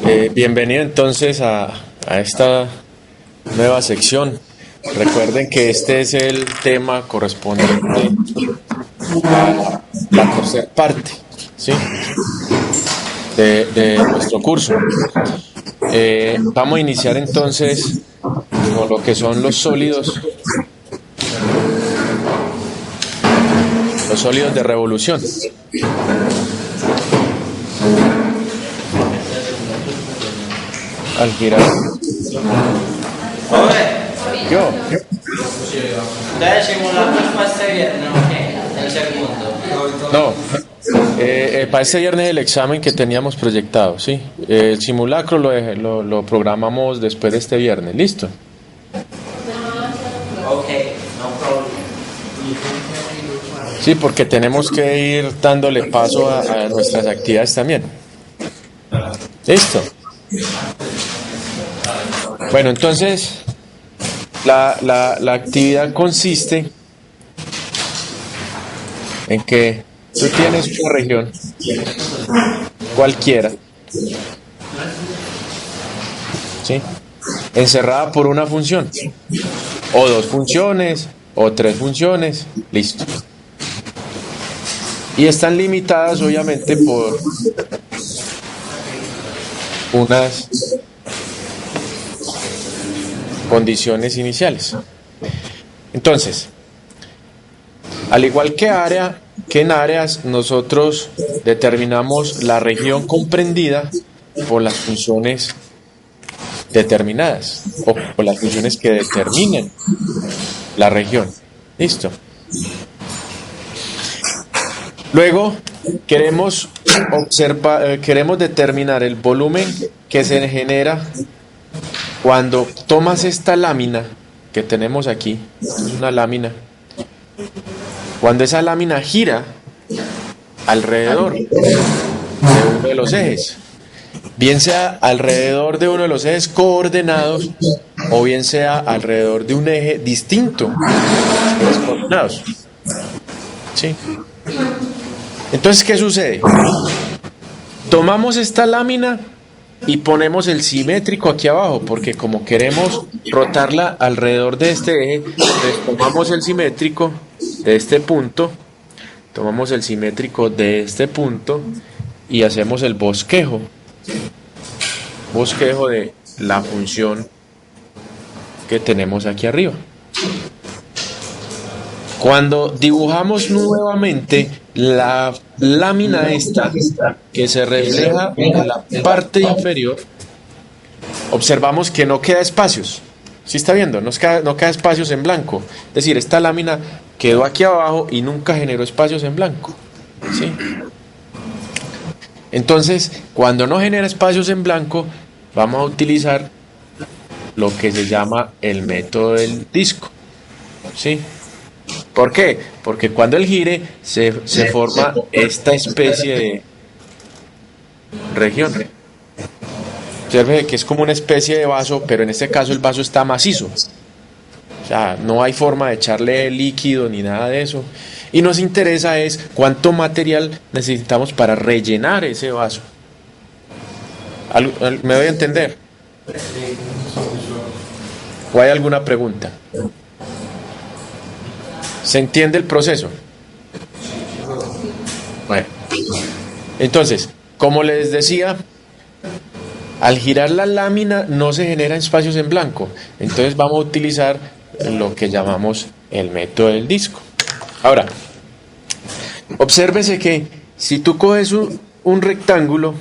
Bienvenido entonces a esta nueva sección. Recuerden que este es el tema correspondiente a la tercera parte, ¿sí? de nuestro curso. Vamos a iniciar entonces con lo que son los sólidos de revolución. Al girar. Yo. No, para este viernes el examen que teníamos proyectado, ¿sí? El simulacro lo programamos después de este viernes, ¿listo? Sí, porque tenemos que ir dándole paso a nuestras actividades también. ¿Listo? Bueno, entonces la actividad consiste en que tú tienes una región cualquiera, ¿sí? Encerrada por una función, o dos funciones, o tres funciones, listo. Y están limitadas obviamente por unas condiciones iniciales. Entonces, al igual que en áreas, nosotros determinamos la región comprendida por las funciones determinadas o por las funciones que determinan la región. ¿Listo? Luego queremos determinar el volumen que se genera cuando tomas esta lámina que tenemos aquí, es una lámina, cuando esa lámina gira alrededor de uno de los ejes, bien sea alrededor de uno de los ejes coordenados o bien sea alrededor de un eje distinto a los coordenados. ¿Sí? Entonces, ¿qué sucede? Tomamos esta lámina y ponemos el simétrico aquí abajo, porque como queremos rotarla alrededor de este eje, entonces tomamos el simétrico de este punto, tomamos el simétrico de este punto y hacemos el bosquejo de la función que tenemos aquí arriba. Cuando dibujamos nuevamente la lámina esta que se refleja en la parte inferior, observamos que no queda espacios. ¿Sí está viendo? No queda espacios en blanco. Es decir, esta lámina quedó aquí abajo y nunca generó espacios en blanco. ¿Sí? Entonces, cuando no genera espacios en blanco, vamos a utilizar lo que se llama el método del disco. ¿Sí? ¿Por qué? Porque cuando él gire se forma esta especie de región. Observe que es como una especie de vaso, pero en este caso el vaso está macizo. O sea, no hay forma de echarle líquido ni nada de eso. Y nos interesa es cuánto material necesitamos para rellenar ese vaso. ¿Me doy a entender? ¿O hay alguna pregunta? ¿Se entiende el proceso? Bueno, entonces, como les decía, al girar la lámina no se generan espacios en blanco. Entonces vamos a utilizar lo que llamamos el método del disco. Ahora, obsérvese que si tú coges un rectángulo,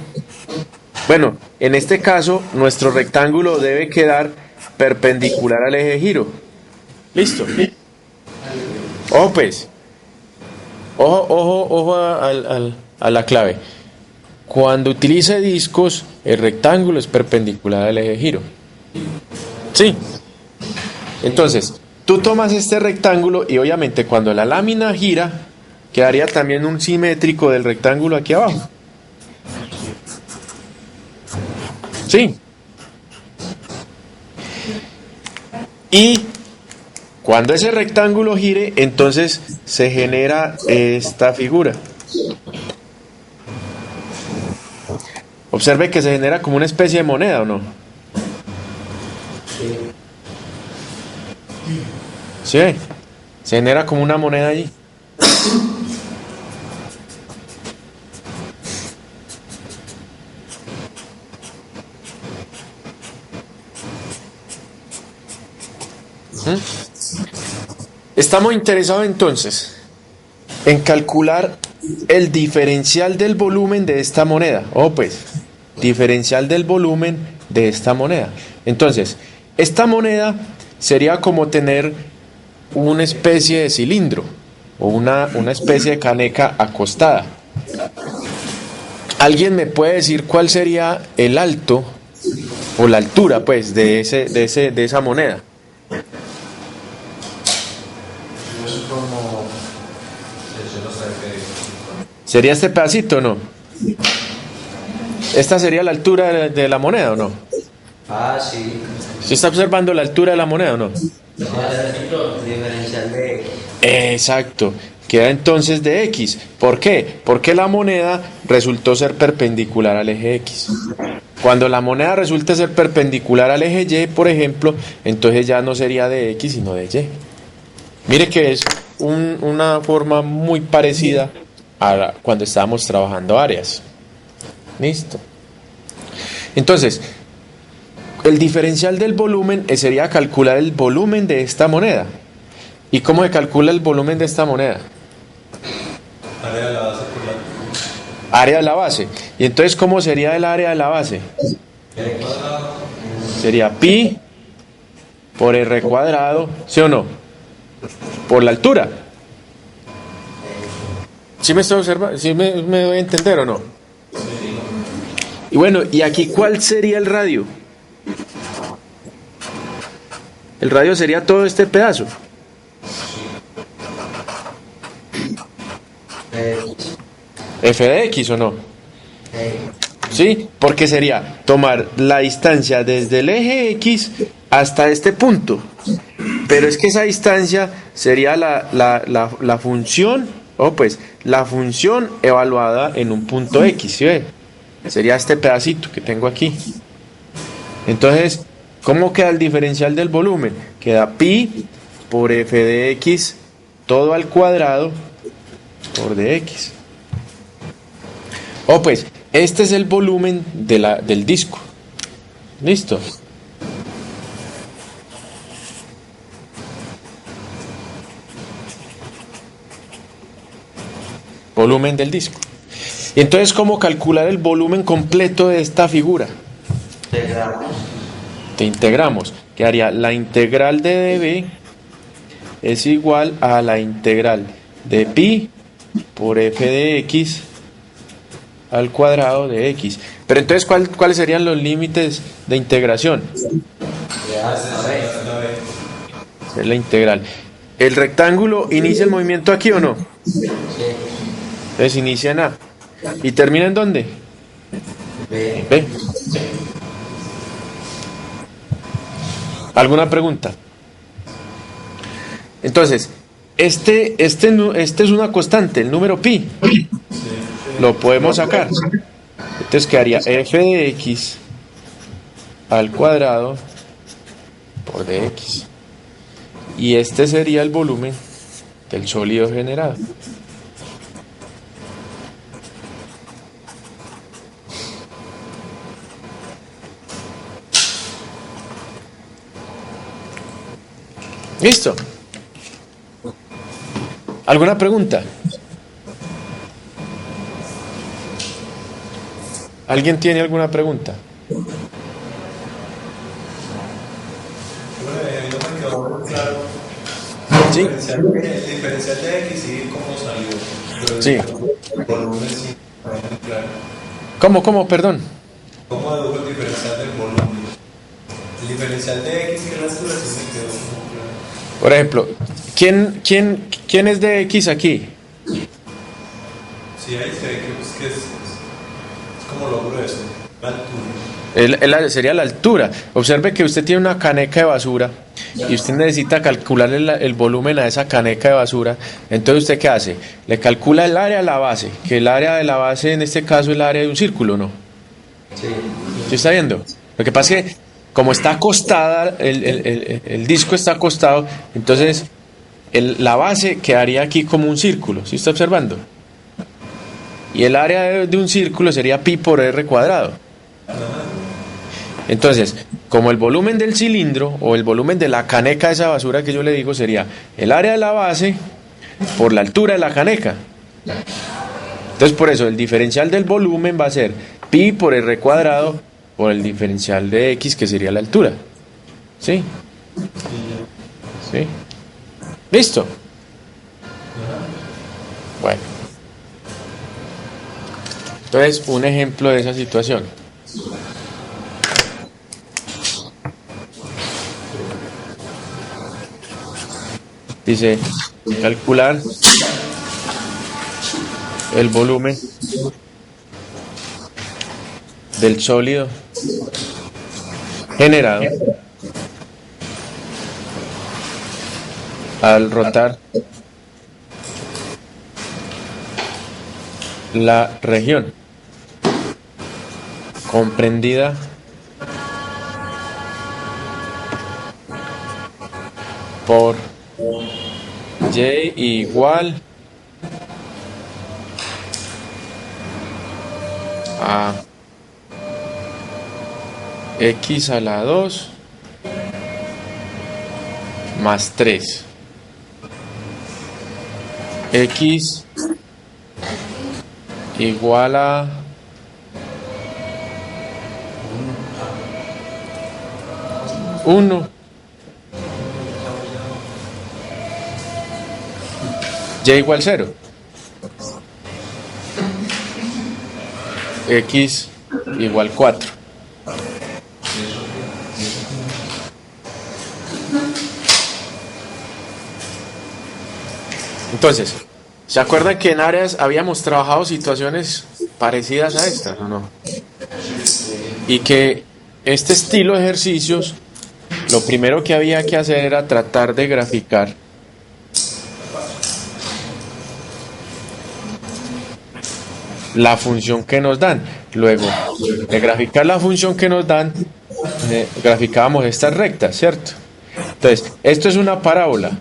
bueno, en este caso nuestro rectángulo debe quedar perpendicular al eje de giro. ¿Listo? Ojo pues, ojo a la clave. Cuando utilice discos, el rectángulo es perpendicular al eje de giro. ¿Sí? Entonces, tú tomas este rectángulo y obviamente cuando la lámina gira, quedaría también un simétrico del rectángulo aquí abajo. ¿Sí? Y cuando ese rectángulo gire, entonces se genera esta figura. Observe que se genera como una especie de moneda, ¿o no? ¿Sí ve? Se genera como una moneda allí. ¿Mm? Estamos interesados entonces en calcular el diferencial del volumen de esta moneda. Pues, diferencial del volumen de esta moneda. Entonces, esta moneda sería como tener una especie de cilindro o una especie de caneca acostada. ¿Alguien me puede decir cuál sería el alto o la altura, pues, de esa moneda? ¿Sería este pedacito o no? ¿Esta sería la altura de la moneda o no? Sí. ¿Se está observando la altura de la moneda o no? Diferencial de X. Exacto. Queda entonces de X. ¿Por qué? Porque la moneda resultó ser perpendicular al eje X. Cuando la moneda resulte ser perpendicular al eje Y, por ejemplo, entonces ya no sería de X, sino de Y. Mire que es una forma muy parecida a cuando estábamos trabajando áreas. Listo. Entonces, el diferencial del volumen sería calcular el volumen de esta moneda. ¿Y cómo se calcula el volumen de esta moneda? Área de la base por la... Área de la base. ¿Y entonces cómo sería el área de la base? Sería pi por r cuadrado, ¿sí o no? Por la altura. ¿Sí me estoy observando? ¿Sí me doy a entender o no? Y bueno, ¿y aquí cuál sería el radio? El radio sería todo este pedazo. F de X o no. Sí, porque sería tomar la distancia desde el eje X hasta este punto. Pero es que esa distancia sería la función, pues la función evaluada en un punto X, ¿sí ve? Sería este pedacito que tengo aquí. Entonces, ¿cómo queda el diferencial del volumen? Queda pi por f de X todo al cuadrado por dx. Pues, este es el volumen del disco. ¿Listo? Volumen del disco. Y entonces, ¿cómo calcular el volumen completo de esta figura? Integramos. Que haría la integral de dB es igual a la integral de pi por f de x al cuadrado de x. Pero entonces, ¿cuáles serían los límites de integración? Es la integral. ¿El rectángulo inicia el movimiento aquí o no? Entonces inicia en A. ¿Y termina en dónde? B. ¿Alguna pregunta? Entonces, este es una constante, el número pi. Lo podemos sacar. Entonces quedaría f de x al cuadrado por dx. Y este sería el volumen del sólido generado. ¿Listo? ¿Alguna pregunta? ¿Alguien tiene alguna pregunta? Bueno, no me quedó muy claro. Sí. El diferencial de X y cómo salió. Pero Sí. el volumen sí, no es muy claro. ¿Cómo? Perdón. ¿Cómo dedujo el diferencial del volumen? El diferencial de X y la altura sí me quedó muy claro. Por ejemplo, ¿quién es de X aquí? Sí, ahí se ve que es como lo grueso, la altura. Sería la altura. Observe que usted tiene una caneca de basura y usted necesita calcular el volumen a esa caneca de basura. Entonces, ¿usted qué hace? Le calcula el área de la base, que el área de la base en este caso es el área de un círculo, ¿no? Sí. ¿Sí está viendo? Lo que pasa es que como está acostada, el disco está acostado, entonces la base quedaría aquí como un círculo, ¿sí está observando? Y el área de un círculo sería pi por r cuadrado. Entonces, como el volumen del cilindro o el volumen de la caneca de esa basura que yo le digo sería el área de la base por la altura de la caneca. Entonces, por eso el diferencial del volumen va a ser pi por r cuadrado por el diferencial de x, que sería la altura. ¿Sí? ¿Sí? ¿Listo? Bueno. Entonces, un ejemplo de esa situación. Dice, calcular el volumen del sólido generado al rotar la región comprendida por y igual a x a la 2 más 3. X igual a 1. Y igual 0. X igual 4. Entonces, ¿se acuerdan que en áreas habíamos trabajado situaciones parecidas a estas o no? Y que este estilo de ejercicios, lo primero que había que hacer era tratar de graficar la función que nos dan. Luego, de graficar la función que nos dan, graficábamos estas rectas, ¿cierto? Entonces, esto es una parábola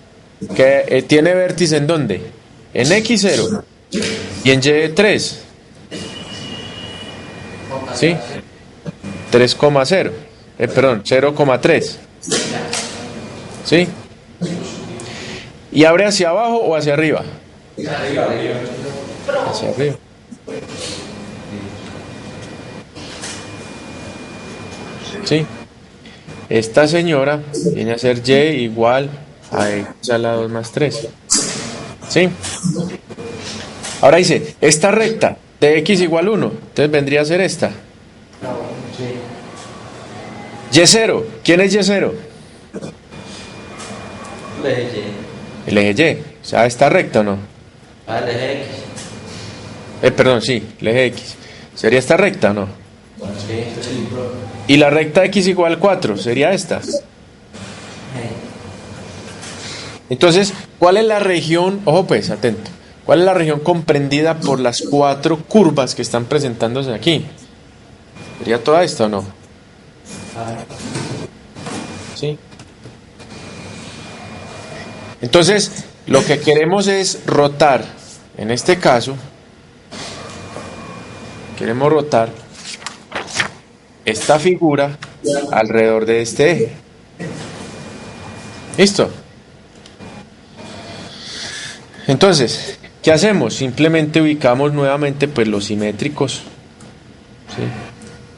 que tiene vértice ¿en dónde? En x0 y en y3. ¿Sí? 3,0. Perdón, 0,3. ¿Sí? ¿Y abre hacia abajo o hacia arriba? Hacia arriba. ¿Sí? Esta señora viene a ser y igual a x a la 2 más 3. ¿Sí? Ahora dice, esta recta de x igual 1, entonces vendría a ser esta. Y0, ¿quién es Y0? El eje Y, o sea, esta recta o no. El eje X. Perdón, sí, el eje X. ¿Sería esta recta o no? Sí. Y la recta x igual 4, sería esta. Entonces, ¿cuál es la región? Ojo pues, atento. ¿Cuál es la región comprendida por las 4 curvas que están presentándose aquí? ¿Sería toda esta o no? ¿Sí? Entonces, lo que queremos es rotar, en este caso, queremos rotar esta figura alrededor de este eje. ¿Listo? Entonces, ¿qué hacemos? Simplemente ubicamos nuevamente pues los simétricos. ¿Sí?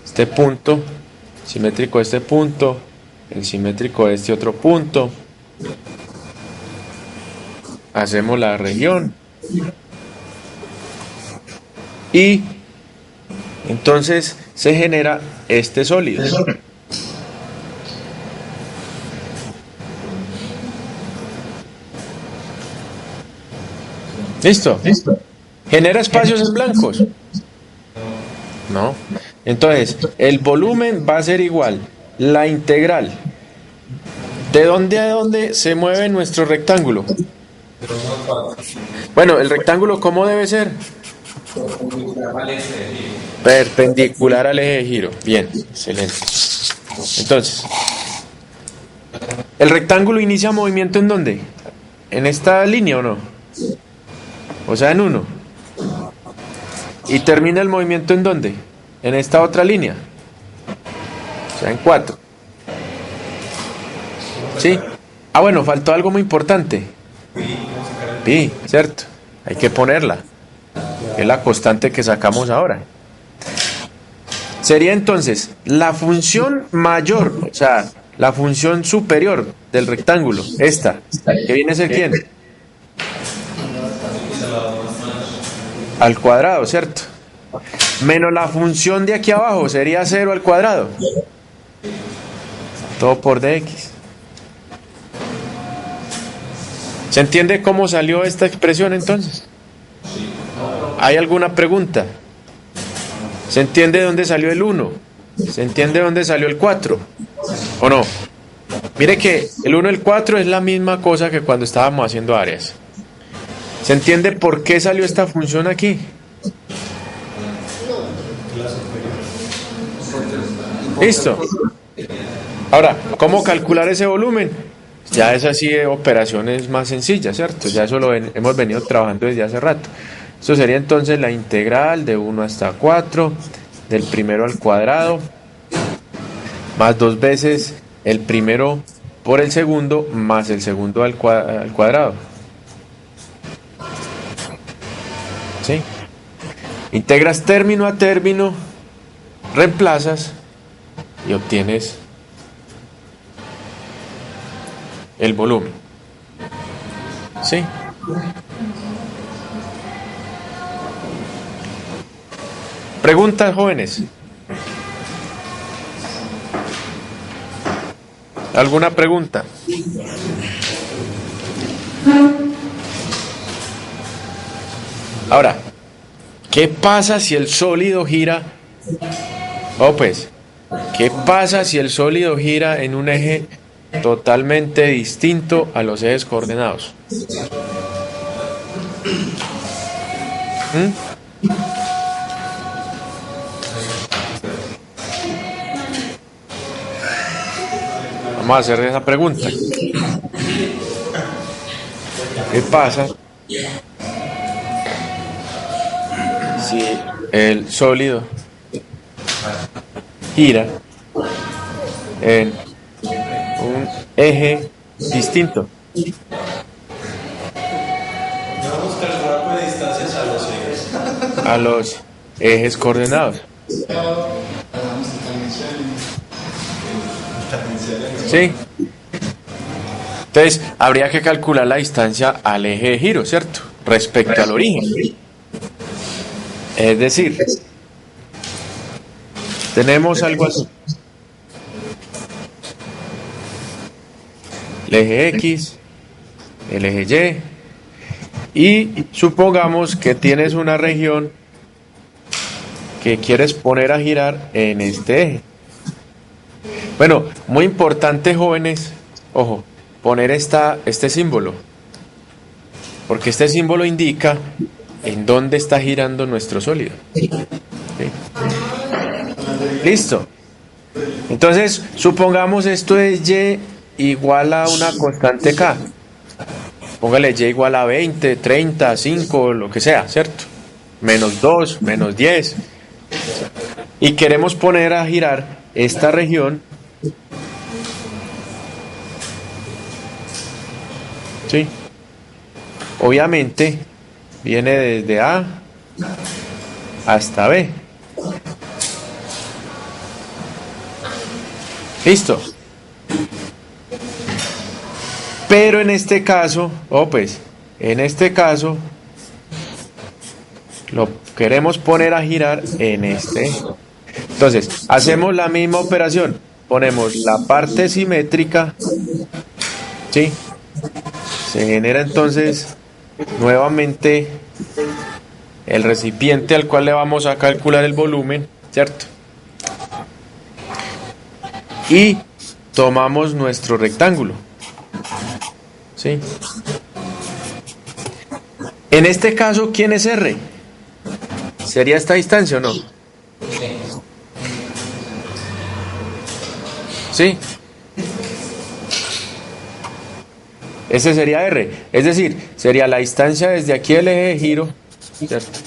Este punto, simétrico de este punto, el simétrico de este otro punto. Hacemos la región. Y entonces se genera este sólido. ¿Listo? ¿Genera espacios en blancos? No. Entonces, el volumen va a ser igual. La integral. ¿De dónde a dónde se mueve nuestro rectángulo? Bueno, el rectángulo, ¿cómo debe ser? Perpendicular al eje de giro. Bien, excelente. Entonces, ¿el rectángulo inicia movimiento en dónde? ¿En esta línea o no? O sea, en 1. ¿Y termina el movimiento en dónde? En esta otra línea. O sea, en 4. ¿Sí? Ah, bueno, faltó algo muy importante. Pi, ¿cierto? Hay que ponerla. Es la constante que sacamos ahora. Sería entonces la función mayor, o sea, la función superior del rectángulo, esta, que viene a ser ¿quién? Al cuadrado, ¿cierto? Menos la función de aquí abajo, sería 0 al cuadrado. Todo por dx. ¿Se entiende cómo salió esta expresión entonces? ¿Hay alguna pregunta? ¿Se entiende dónde salió el 1? ¿Se entiende dónde salió el 4? ¿O no? Mire que el 1 y el 4 es la misma cosa que cuando estábamos haciendo áreas. ¿Se entiende por qué salió esta función aquí? ¿Listo? Ahora, ¿cómo calcular ese volumen? Ya es así de operaciones más sencillas, ¿cierto? Ya eso lo hemos venido trabajando desde hace rato. Esto sería entonces la integral de 1 hasta 4, del primero al cuadrado, más 2 veces el primero por el segundo, más el segundo al cuadrado. ¿Sí? Integras término a término, reemplazas y obtienes el volumen. ¿Sí? Preguntas, jóvenes. ¿Alguna pregunta? Ahora, ¿qué pasa si el sólido gira? Pues, ¿qué pasa si el sólido gira en un eje totalmente distinto a los ejes coordenados? Vamos a hacer esa pregunta. ¿Qué pasa si el sólido gira en un eje distinto? Vamos a calcular pues distancias a los ejes. A los ejes coordenados. ¿Sí? Entonces, habría que calcular la distancia al eje de giro, ¿cierto? Respecto al origen. Es decir, tenemos algo así. El eje X, el eje Y, y supongamos que tienes una región que quieres poner a girar en este eje. Bueno, muy importante, jóvenes, ojo, poner este símbolo, porque este símbolo indica en dónde está girando nuestro sólido. ¿Sí? ¿Listo? Entonces, supongamos esto es y igual a una constante k. Póngale y igual a 20, 30, 5, lo que sea, ¿cierto? Menos 2, menos 10. Y queremos poner a girar esta región. ¿Sí? Obviamente viene desde A hasta B. ¿Listo? Pero en este caso, en este caso, lo queremos poner a girar en este. Entonces, hacemos la misma operación. Ponemos la parte simétrica, ¿sí? Se genera entonces nuevamente el recipiente al cual le vamos a calcular el volumen, ¿cierto? Y tomamos nuestro rectángulo, ¿sí? En este caso, ¿quién es R? ¿Sería esta distancia o no? ¿Sí? Ese sería R. Es decir, sería la distancia desde aquí del eje de giro, ¿cierto?,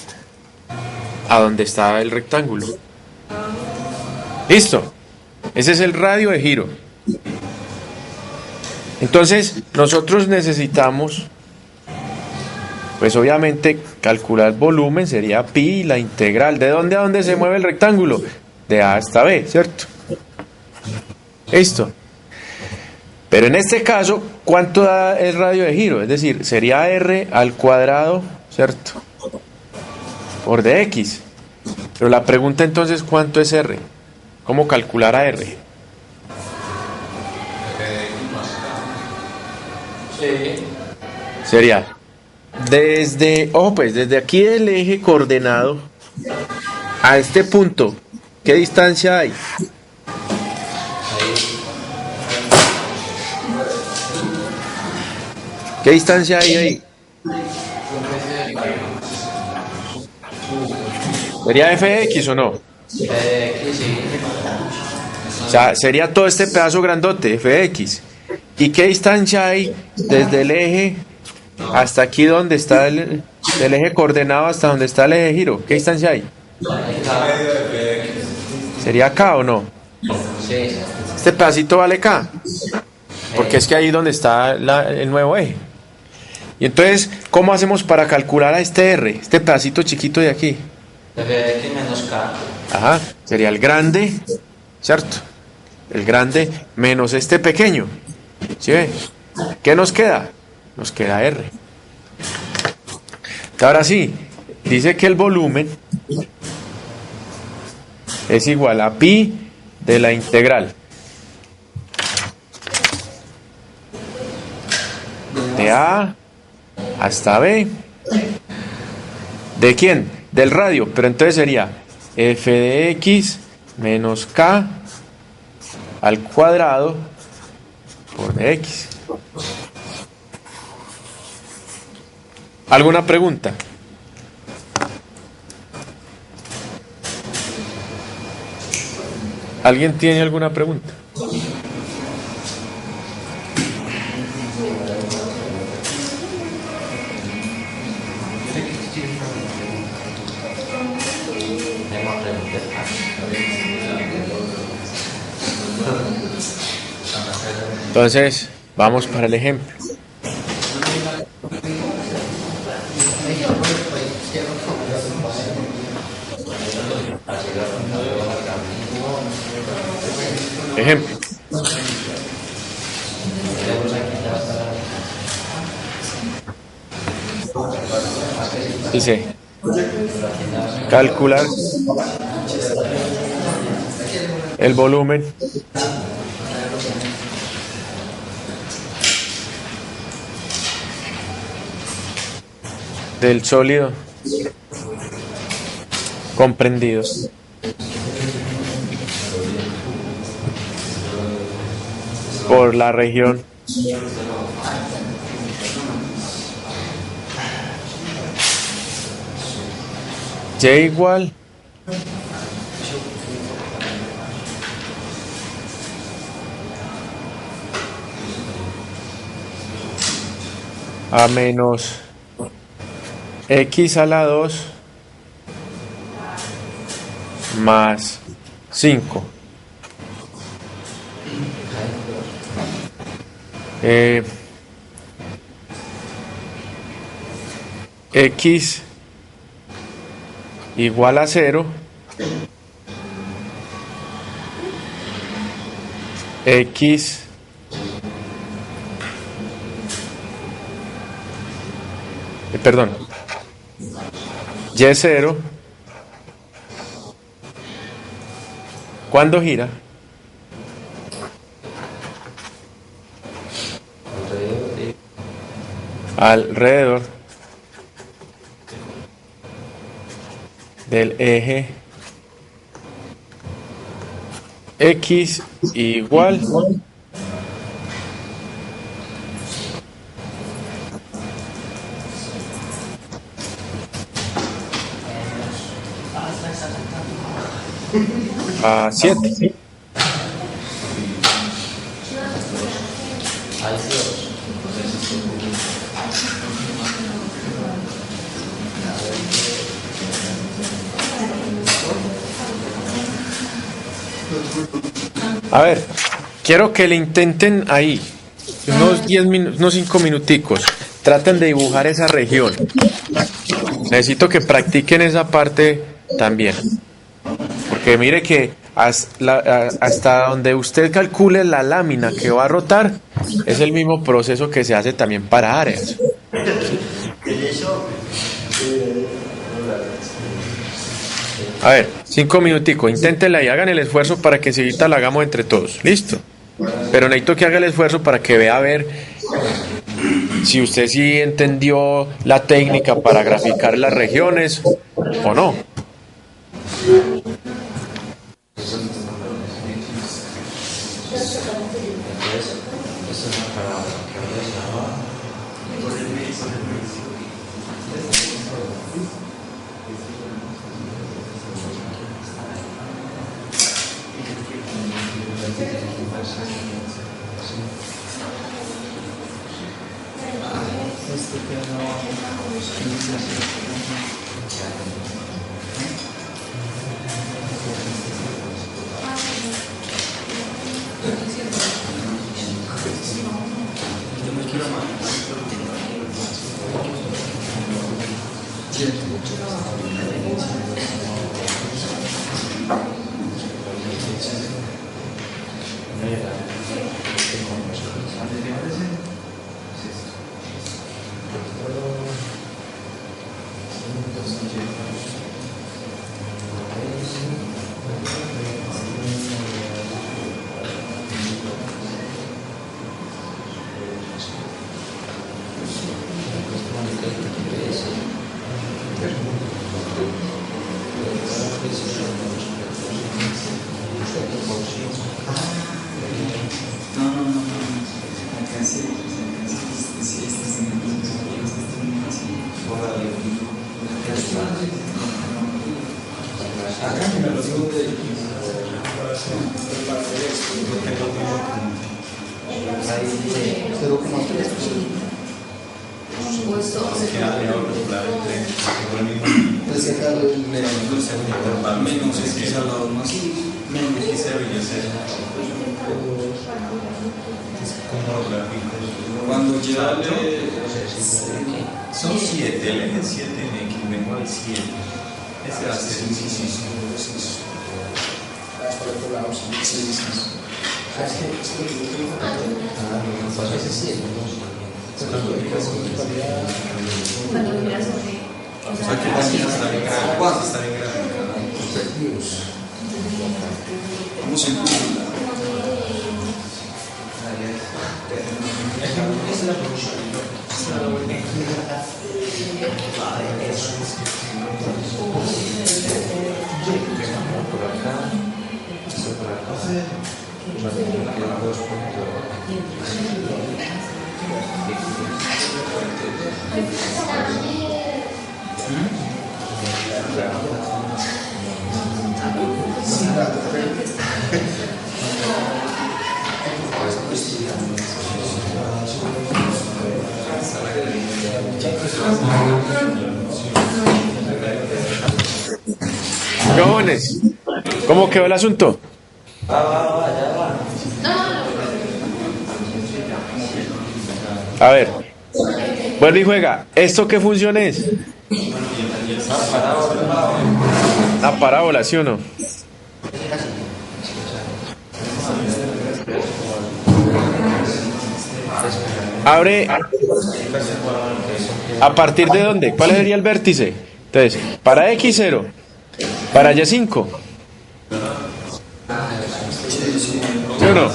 a donde está el rectángulo. Listo. Ese es el radio de giro. Entonces, nosotros necesitamos, pues obviamente, calcular volumen, sería pi, la integral. ¿De dónde a dónde se mueve el rectángulo? De A hasta B, ¿cierto? Listo. Pero en este caso, ¿cuánto da el radio de giro? Es decir, sería R al cuadrado, ¿cierto?, por dx. Pero la pregunta entonces, ¿cuánto es R? ¿Cómo calcular a R? Sí. Sería desde, ojo pues, desde aquí del eje coordenado a este punto, ¿qué distancia hay? Ahí. ¿Qué distancia hay ahí? ¿Sería fx o no? Aquí sí. O sea, sería todo este pedazo grandote, fx. ¿Y qué distancia hay desde el eje hasta aquí donde está del eje coordenado hasta donde está el eje de giro? ¿Qué distancia hay? ¿Sería k o no? Sí. Este pedacito vale k, porque es que ahí donde está el nuevo eje. Y entonces, ¿cómo hacemos para calcular a este r, este pedacito chiquito de aquí? Fx menos K. Ajá, sería el grande, ¿cierto? El grande menos este pequeño. ¿Sí ve? ¿Qué nos queda? Nos queda R. Ahora sí, dice que el volumen es igual a pi de la integral de A hasta B. ¿De quién? Del radio. Pero entonces sería f de x menos k al cuadrado por dx. ¿Alguna pregunta? ¿Alguien tiene alguna pregunta? Tengo preguntas. Entonces, vamos para el ejemplo. Ejemplo. Dice, calcular el volumen del sólido comprendido por la región y igual a menos x a la 2 más 5. X igual a 0, X perdón, Y0, ¿cuándo gira? Alrededor del eje X igual a 7. Hay Dios. A ver, quiero que le intenten ahí, unos 10 minutos, unos 5 minuticos. Traten de dibujar esa región. Necesito que practiquen esa parte también. Porque mire que hasta donde usted calcule la lámina que va a rotar, es el mismo proceso que se hace también para áreas. A ver, 5 minuticos, inténtenla y hagan el esfuerzo para que enseguida la hagamos entre todos. ¿Listo? Pero necesito que haga el esfuerzo para que vea a ver si usted sí entendió la técnica para graficar las regiones o no. Cuando ya son 7, el eje 7 en X, vengo al 7. Ese va a ser un inciso. O sea que la está bien grande, está bien grande. ¿Cómo se entiende? Jóvenes, ¿cómo quedó el asunto? A ver, vuelve y juega. ¿Esto qué función es? Una parábola, ¿sí o no? Abre. ¿A partir de dónde? ¿Cuál sería el vértice? Entonces, para X0, para Y5. ¿Sí o no?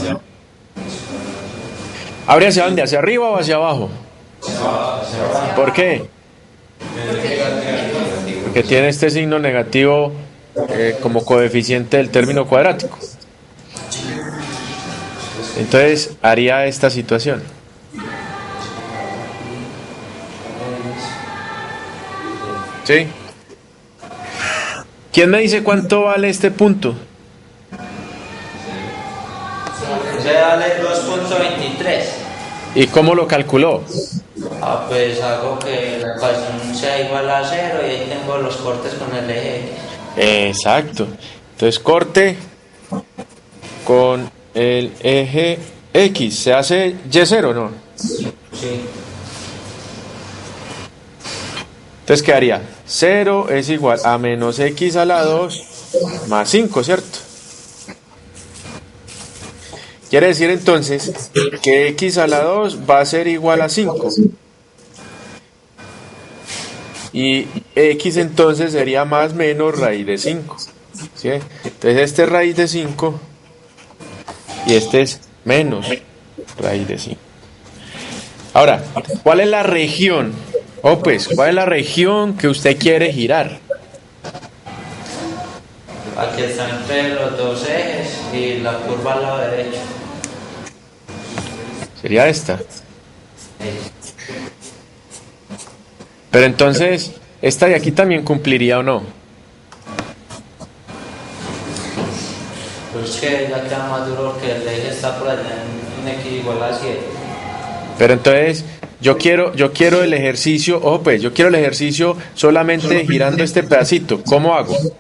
¿Abre hacia dónde? ¿Hacia arriba o hacia abajo? ¿Por qué? Porque tiene este signo negativo como coeficiente del término cuadrático. Entonces haría esta situación. ¿Sí? ¿Quién me dice cuánto vale este punto? Se vale 2.23. ¿Y cómo lo calculó? Ah, pues hago que la ecuación sea igual a cero y ahí tengo los cortes con el eje X. Exacto. Entonces corte con el eje X. ¿Se hace Y0, no? Sí. Entonces quedaría 0 es igual a menos X a la 2 más 5, ¿cierto? Quiere decir entonces que X a la 2 va a ser igual a 5. Y X entonces sería más menos raíz de 5. ¿Sí? Entonces este es raíz de 5 y este es menos raíz de 5. Ahora, ¿cuál es la región? Pues, ¿cuál es la región que usted quiere girar? Aquí está entre los dos ejes y la curva al lado derecho. Sería esta. Pero entonces, ¿esta de aquí también cumpliría o no? Pues que ya queda más duro que el eje está por allá en X igual a 7. Pero entonces, yo quiero el ejercicio, pues, yo quiero el ejercicio solamente girando este pedacito. ¿Cómo hago? No sé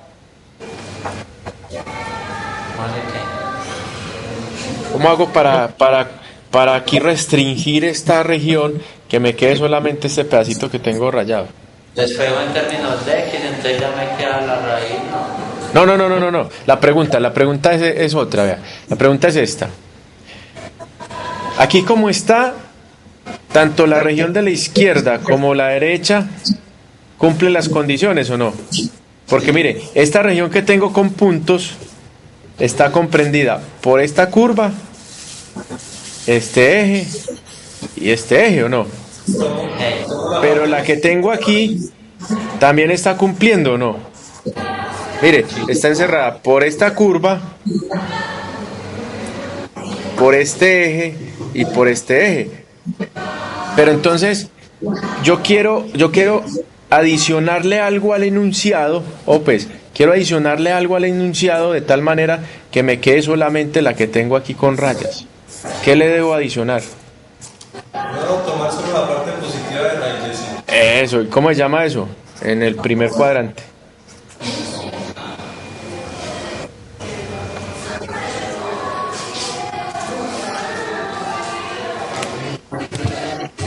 qué. ¿Cómo hago para aquí restringir esta región que me quede solamente este pedacito que tengo rayado? Despego en términos de X, entonces ya me queda la raíz, ¿no? No. La pregunta es otra, vea. La pregunta es esta. Aquí como está, tanto la región de la izquierda como la derecha cumplen las condiciones o no. Porque mire, esta región que tengo con puntos está comprendida por esta curva, este eje y este eje o no. Pero la que tengo aquí también está cumpliendo o no. Mire, está encerrada por esta curva, por este eje y por este eje. Pero entonces yo quiero adicionarle algo al enunciado, pues quiero adicionarle algo al enunciado de tal manera que me quede solamente la que tengo aquí con rayas. ¿Qué le debo adicionar? No, tomar solo la parte positiva de raíz de 5. Eso, ¿y cómo se llama eso? En el primer cuadrante.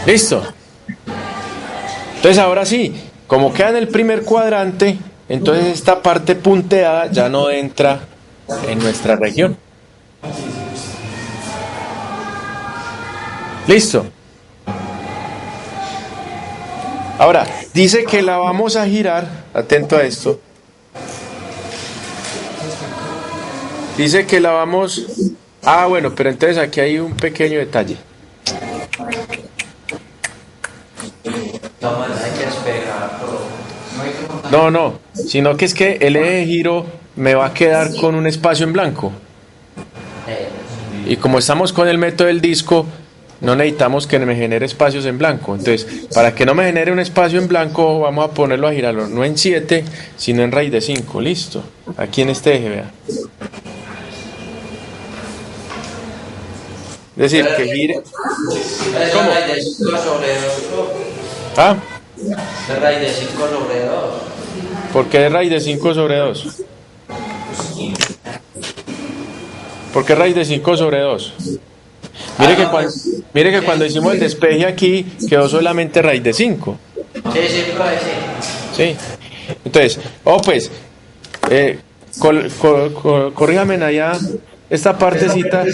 Listo. Entonces ahora sí, como queda en el primer cuadrante, entonces esta parte punteada ya no entra en nuestra región. Listo. Ahora, dice que la vamos a girar, atento a esto. Dice que la vamos... bueno, pero entonces aquí hay un pequeño detalle. Hay que despegar, No, sino que es que el eje de giro me va a quedar con un espacio en blanco. Y como estamos con el método del disco, no necesitamos que me genere espacios en blanco. Entonces, para que no me genere un espacio en blanco, vamos a ponerlo a girarlo, no en 7, sino en raíz de 5. Listo. Aquí en este eje, vea. Es decir, que gire... ¿Cómo? Raíz de 5 sobre 2. ¿Ah? Es raíz de 5 sobre 2. ¿Por qué es raíz de 5 sobre 2? ¿Por qué raíz de 5 sobre 2? Mire que cuando hicimos el despeje aquí quedó solamente raíz de 5. Sí, profe, sí. Sí. Entonces, pues, corríjame allá esta partecita.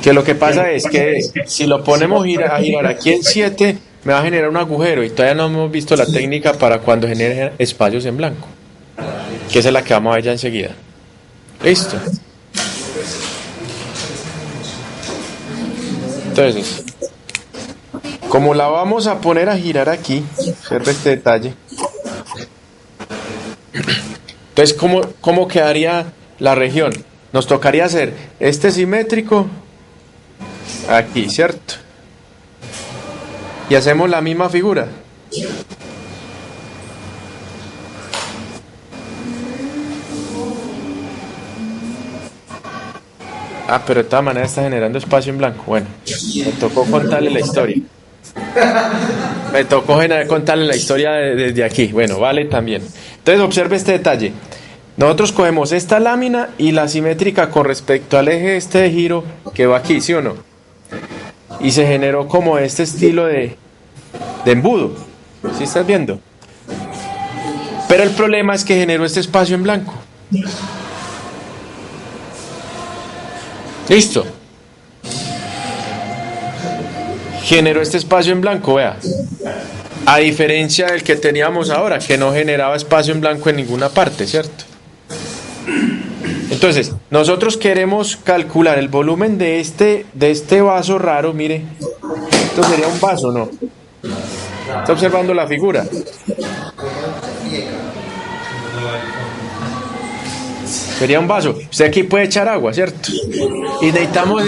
Que lo que pasa es que si lo ponemos a girar aquí en 7, me va a generar un agujero y todavía no hemos visto la técnica para cuando genere espacios en blanco, que esa es la que vamos a ver ya enseguida. Listo. Entonces, como la vamos a poner a girar aquí, observe este detalle. Entonces, ¿cómo quedaría la región? Nos tocaría hacer este simétrico aquí, ¿cierto? Y hacemos la misma figura. Ah, pero de todas maneras está generando espacio en blanco. Bueno, me tocó contarle la historia. Me tocó contarle la historia desde aquí. Bueno, vale también. Entonces observe este detalle. Nosotros cogemos esta lámina y la simétrica con respecto al eje este de giro que va aquí, ¿sí o no? Y se generó como este estilo de embudo. ¿Sí estás viendo? Pero el problema es que generó este espacio en blanco. Listo. Generó este espacio en blanco, vea. A diferencia del que teníamos ahora, que no generaba espacio en blanco en ninguna parte, ¿cierto? Entonces, nosotros queremos calcular el volumen de este vaso raro, mire. Esto sería un vaso, ¿no? Está observando la figura. Sería un vaso. Usted aquí puede echar agua, ¿cierto? Y necesitamos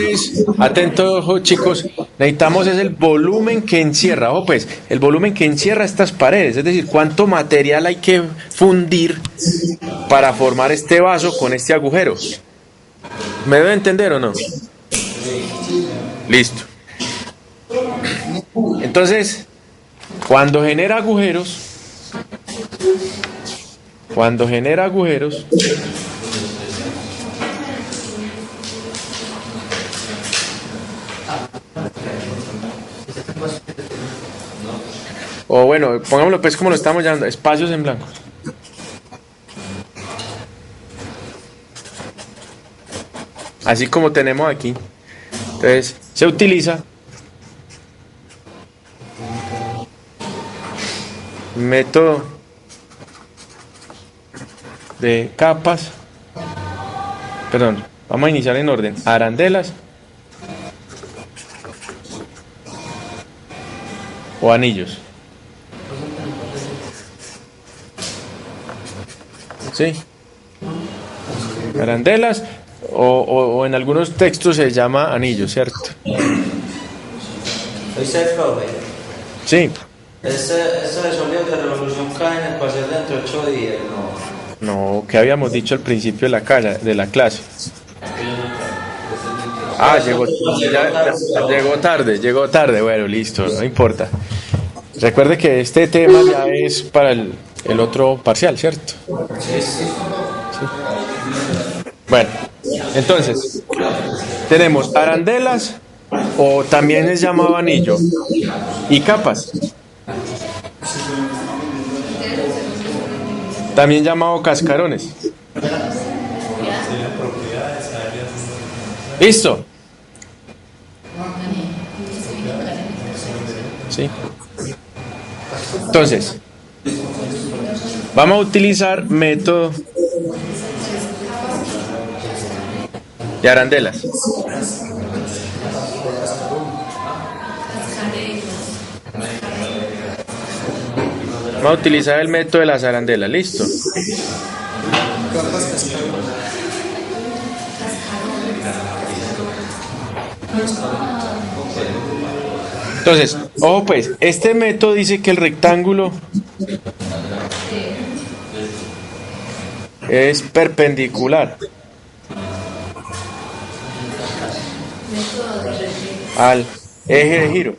atentos, ojo, chicos, necesitamos es el volumen que encierra, ojo pues, el volumen que encierra estas paredes, es decir, cuánto material hay que fundir para formar este vaso con este agujero. ¿Me debe entender o no? Listo. Entonces, cuando genera agujeros, o bueno, pongámoslo pues como lo estamos llamando, espacios en blanco. Así como tenemos aquí. Entonces, se utiliza método de capas. Perdón, vamos a iniciar en orden. Arandelas o anillos. ¿Sí? Arandelas o en algunos textos se llama anillo, ¿cierto? ¿Viste, profe? Sí. Este de sólidos de revolución cae en el parcial dentro de 8 días, ¿no? No, que habíamos dicho al principio de la clase. Ah, llegó tarde, bueno, listo, no importa. Recuerde que este tema ya es para el otro parcial, ¿cierto? Sí. Bueno, entonces, tenemos arandelas, o también es llamado anillo, y capas, también llamado cascarones. ¿Listo? ¿Sí? Entonces, vamos a utilizar método de arandelas. Vamos a utilizar el método de las arandelas, ¿listo? Entonces, ojo pues, este método dice que el rectángulo es perpendicular al eje de giro.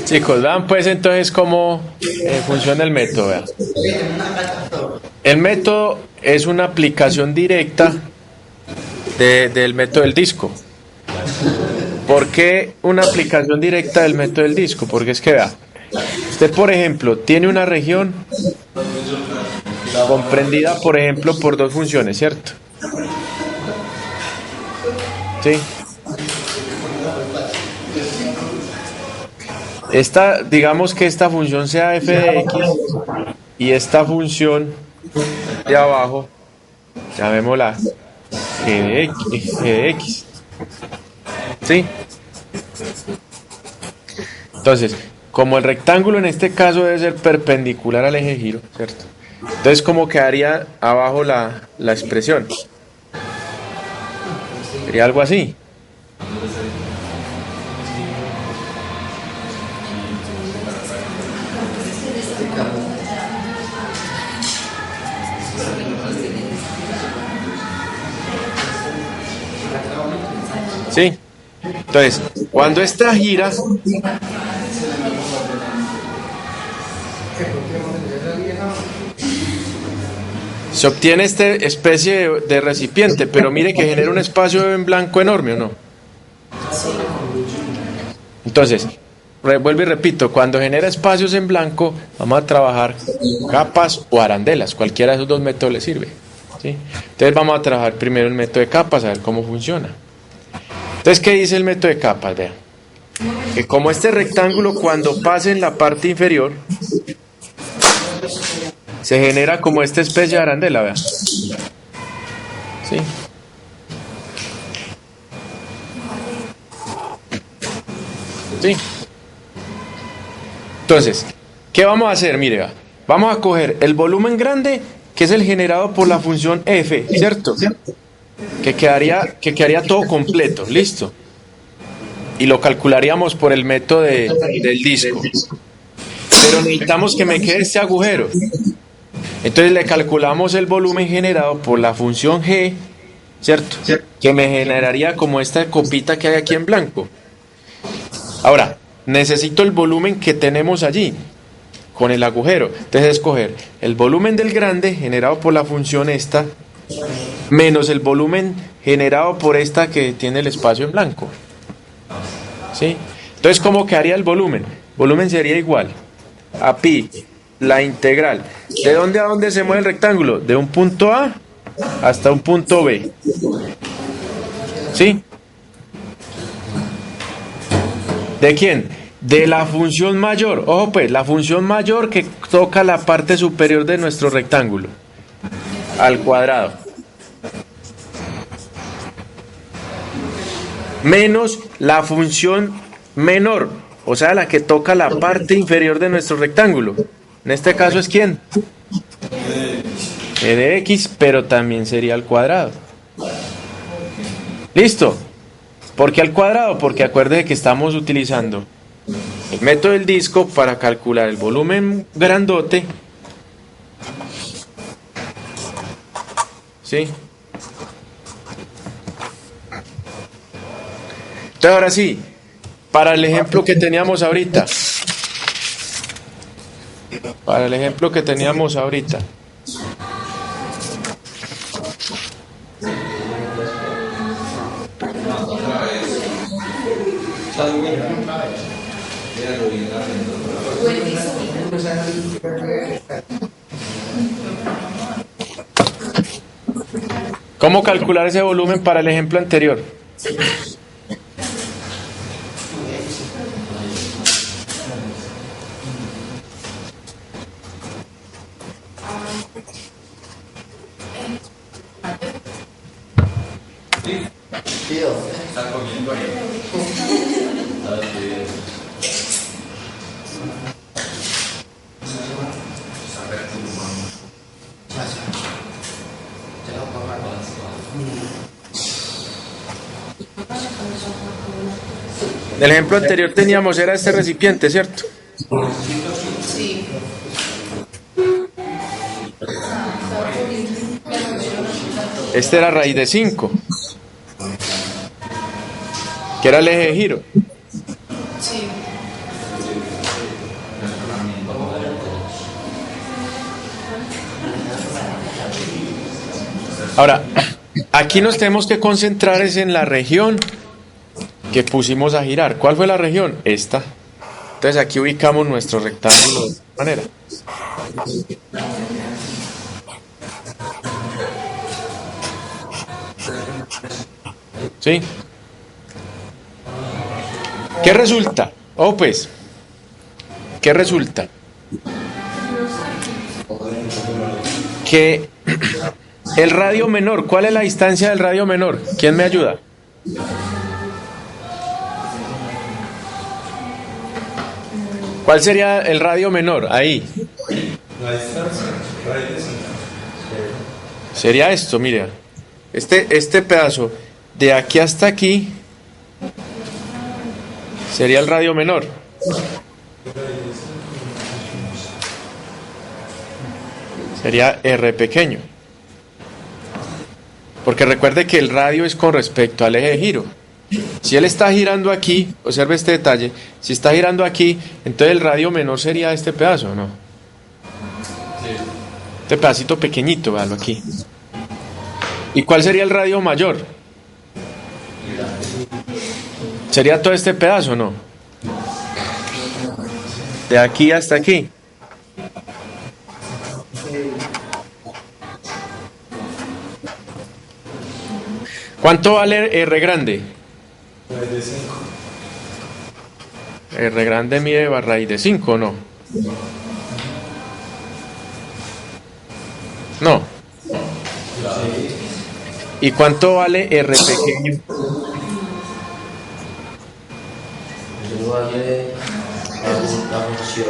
Chicos, vean pues entonces cómo funciona el método. Vean. El método es una aplicación directa del método del disco. ¿Por qué una aplicación directa del método del disco? Porque es que vea, usted por ejemplo tiene una región comprendida por ejemplo por dos funciones, ¿cierto? ¿Sí? Digamos que esta función sea f de x y esta función de abajo, llamémosla G de X. ¿Sí? Entonces, como el rectángulo en este caso debe ser perpendicular al eje de giro, ¿cierto? Entonces, ¿cómo quedaría abajo la expresión? Sería algo así. ¿Sí? Entonces, cuando esta gira, se obtiene esta especie de recipiente, pero mire que genera un espacio en blanco enorme, ¿o no? Entonces, vuelvo y repito, cuando genera espacios en blanco, vamos a trabajar capas o arandelas, cualquiera de esos dos métodos le sirve, ¿sí? Entonces vamos a trabajar primero el método de capas, a ver cómo funciona. Entonces, ¿qué dice el método de capas? Vean, que como este rectángulo cuando pase en la parte inferior, se genera como esta especie de arandela, vean. ¿Sí? ¿Sí? Entonces, ¿qué vamos a hacer? Mire, vamos a coger el volumen grande, que es el generado por la función f, ¿cierto? Que quedaría todo completo, listo. Y lo calcularíamos por el método del disco. Pero necesitamos que me quede este agujero. Entonces le calculamos el volumen generado por la función g, ¿cierto? Que me generaría como esta copita que hay aquí en blanco. Ahora, necesito el volumen que tenemos allí, con el agujero. Entonces escoger el volumen del grande generado por la función esta, menos el volumen generado por esta que tiene el espacio en blanco. ¿Sí? Entonces, ¿cómo quedaría el volumen? Volumen sería igual a pi, la integral. ¿De dónde a dónde se mueve el rectángulo? De un punto A hasta un punto B. ¿Sí? ¿De quién? De la función mayor. Ojo pues, la función mayor que toca la parte superior de nuestro rectángulo. Al cuadrado. Menos la función menor, o sea, la que toca la parte inferior de nuestro rectángulo. En este caso es ¿quién? E de X, pero también sería al cuadrado. ¿Listo? ¿Por qué al cuadrado? Porque acuérdese que estamos utilizando el método del disco para calcular el volumen grandote. ¿Sí? Entonces ahora sí, para el ejemplo que teníamos ahorita. Para el ejemplo que teníamos ahorita. ¿Cómo calcular ese volumen para el ejemplo anterior? Está comiendo ahí. En el ejemplo anterior teníamos, era este recipiente, ¿cierto? Sí. Este era raíz de 5, que era el eje de giro. Sí. Ahora, aquí nos tenemos que concentrar es en la región que pusimos a girar. ¿Cuál fue la región? Esta. Entonces aquí ubicamos nuestro rectángulo de esta manera. ¿Sí? ¿Qué resulta? Oh, pues, ¿qué resulta? Que El radio menor, ¿cuál es la distancia del radio menor? ¿Quién me ayuda? ¿Cuál sería el radio menor? Ahí. La distancia, raíz de 5. Sería esto, mira. Este pedazo de aquí hasta aquí sería el radio menor. Sería R pequeño. Porque recuerde que el radio es con respecto al eje de giro. Si él está girando aquí, observe este detalle, si está girando aquí, entonces el radio menor sería este pedazo, ¿no? Este pedacito pequeñito, véalo aquí. ¿Y cuál sería el radio mayor? Sería todo este pedazo, ¿no? De aquí hasta aquí. ¿Cuánto vale R grande? Raíz de 5. R grande mide raíz de 5, ¿no? No. ¿Y cuánto vale R pequeño? Eso vale la función.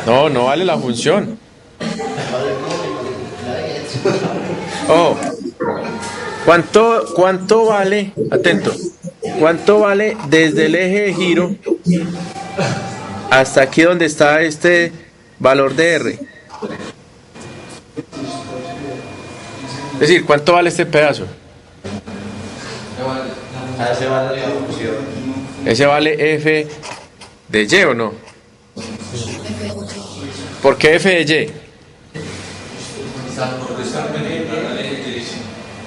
No, no vale la función. Oh, ¿cuánto vale? Atento. ¿Cuánto vale desde el eje de giro hasta aquí donde está este valor de R? Es decir, ¿cuánto vale este pedazo? Ese vale la función. Ese vale F de Y, ¿o no? ¿Por qué F de Y?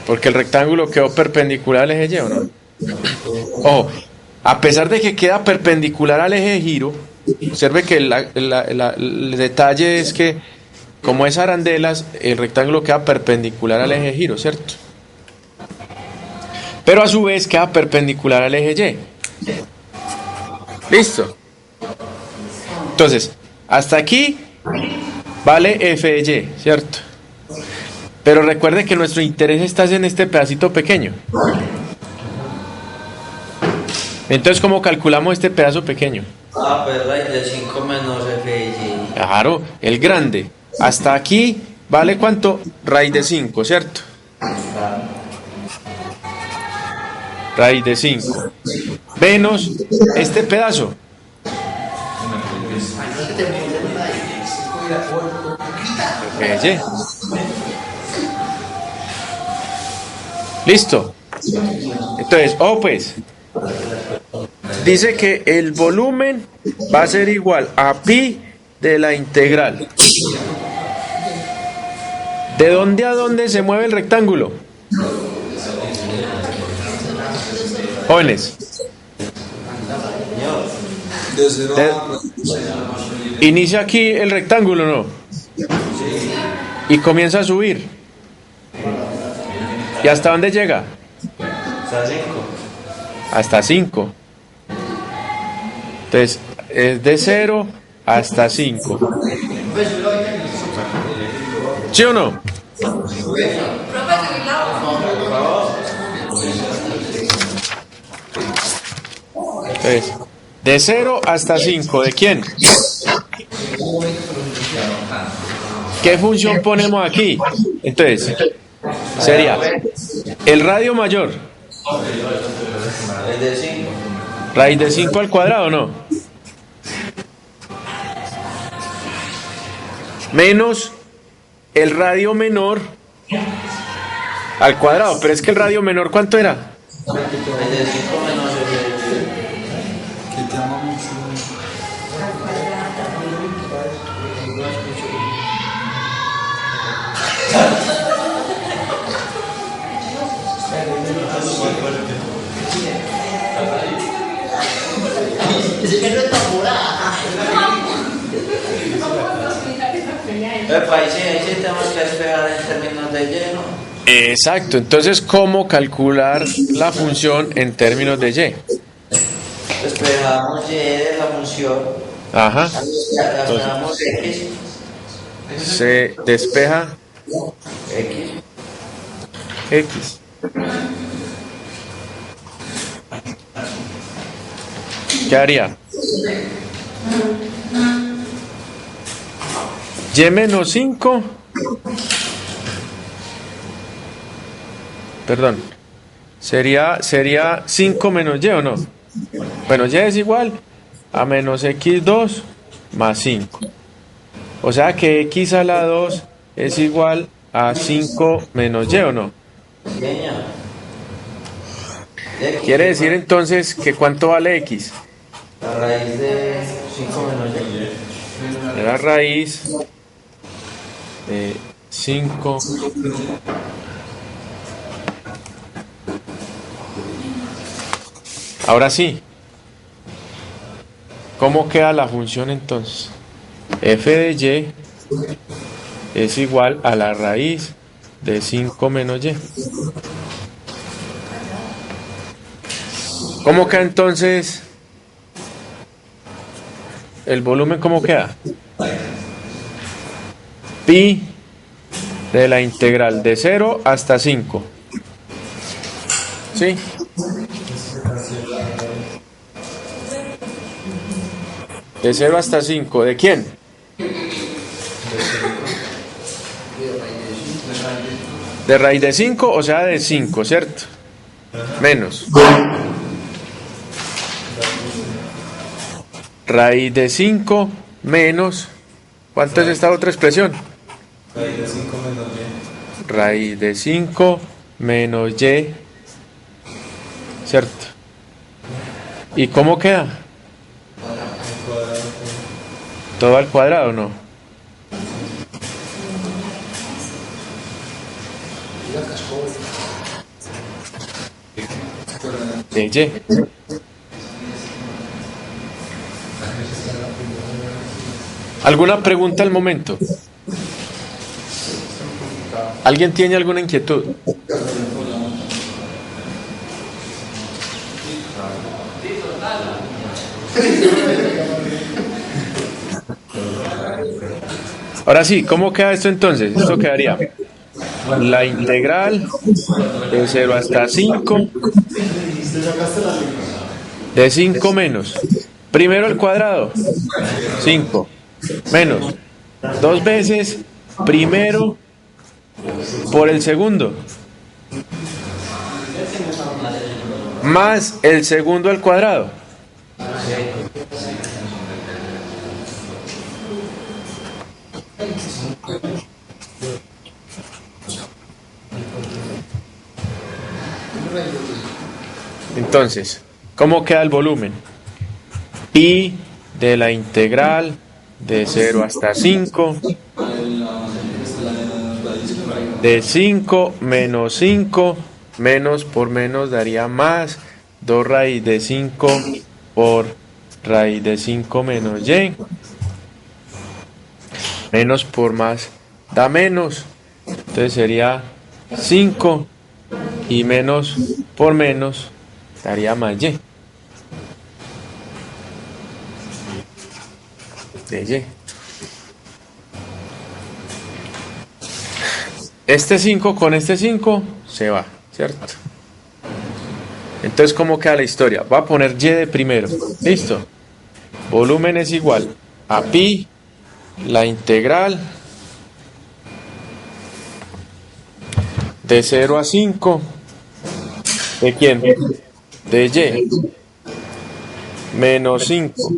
Porque el rectángulo quedó perpendicular al eje Y, ¿o no? Ojo, a pesar de que queda perpendicular al eje de giro, observe que el detalle es que, como es arandelas, el rectángulo queda perpendicular al eje de giro, ¿cierto? Pero a su vez queda perpendicular al eje Y. ¿Listo? Entonces, hasta aquí vale F de Y, ¿cierto? Pero recuerde que nuestro interés está en este pedacito pequeño. Entonces, ¿cómo calculamos este pedazo pequeño? Pues raíz de 5 menos F de Y. Claro, el grande. Hasta aquí vale ¿cuánto? Raíz de 5, ¿cierto? Raíz de 5. Menos este pedazo. F de Y. Listo. Entonces, pues, dice que el volumen va a ser igual a pi de la integral. ¿De dónde a dónde se mueve el rectángulo? Jóvenes. Inicia aquí el rectángulo, ¿no? Y comienza a subir. ¿Y hasta dónde llega? Hasta 5. Hasta 5. Entonces, es de 0 hasta 5. ¿Sí o no? Entonces, de 0 hasta 5, ¿de quién? ¿Qué función ponemos aquí? Entonces, sería el radio mayor. Raíz de 5. Raíz de 5 al cuadrado, ¿no? Menos el radio menor al cuadrado. Pero es que el radio menor, ¿cuánto era? Raíz de 5 menos F de Y. Ahí sí tenemos que despegar en términos de lleno. Exacto. Entonces, ¿cómo calcular la función en términos de y? Despejamos Y de la función. Ajá. Despejamos X. Se despeja X. X. ¿Qué haría? Y menos 5. Perdón. Sería 5 menos Y, ¿o no? Bueno, Y es igual a menos X2 más 5. O sea que X a la 2 es igual a 5 menos Y, ¿o no? Señor. Quiere decir entonces que ¿cuánto vale X? La raíz de 5 menos Y. La raíz de 5 Ahora sí, ¿cómo queda la función entonces? F de Y es igual a la raíz de 5 menos Y. ¿Cómo queda entonces el volumen? ¿Cómo queda? Pi de la integral de 0 hasta 5. ¿Sí? De 0 hasta 5. ¿De quién? De raíz de 5, o sea, de 5, ¿cierto? Menos. Raíz de 5 menos. ¿Cuánto es esta otra expresión? Raíz de 5 menos Y. Raíz de 5 menos Y. ¿Cierto? ¿Y cómo queda? Al cuadrado. ¿Todo al cuadrado o no? De Y. ¿Alguna pregunta al momento? ¿Alguien tiene alguna inquietud? Ahora sí, ¿cómo queda esto entonces? Esto quedaría la integral de 0 hasta 5 de 5 menos. Primero el cuadrado, 5, menos 2 veces primero por el segundo, más el segundo al cuadrado. Entonces, ¿cómo queda el volumen? Pi de la integral de 0 hasta 5 de 5 menos 5, menos por menos daría más, 2 raíz de 5 por raíz de 5 menos Y, menos por más da menos, entonces sería 5 y menos por menos daría más Y. De Y. Este 5 con este 5 se va, ¿cierto? Entonces, ¿cómo queda la historia? Va a poner Y de primero. ¿Listo? Volumen es igual a pi, la integral de 0 a 5. ¿De quién? De Y. Menos 5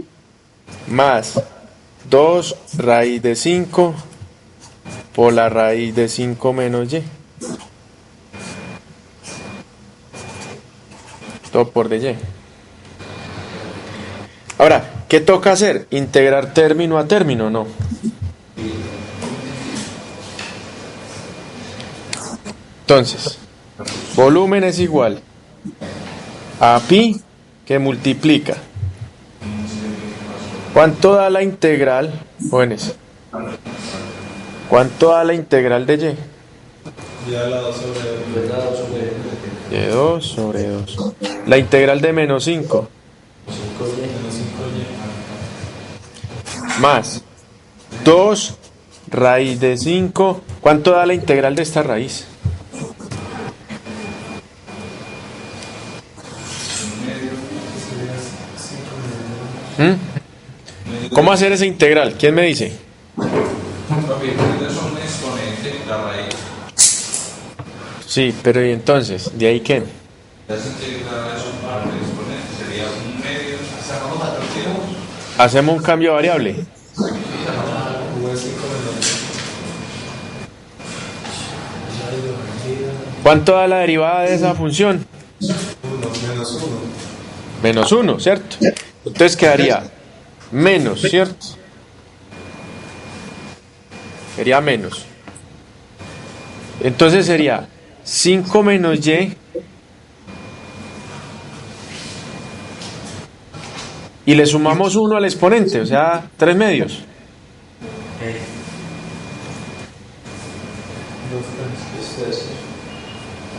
más 2 raíz de 5 por la raíz de 5 menos Y. Todo por de Y. Ahora, ¿qué toca hacer? ¿Integrar término a término? No. Entonces, volumen es igual a pi que multiplica. ¿Cuánto da la integral? Jóvenes. ¿Cuánto da la integral de Y? Y a la 2 sobre 2. De 2 sobre 2. La integral de menos 5. Menos 5Y. más 2 raíz de 5. ¿Cuánto da la integral de esta raíz? ¿Cómo hacer esa integral? ¿Quién me dice? Papi, es un exponente, la raíz. Sí, pero ¿y entonces? ¿De ahí qué? Las integrales son parte del exponente, sería un medio. Sacamos la tortilla. Hacemos un cambio de variable. ¿Cuánto da la derivada de esa función? Menos 1, ¿cierto? Entonces quedaría menos, ¿cierto? Sería menos. Entonces sería 5 menos y. Y le sumamos 1 al exponente, o sea, 3 medios.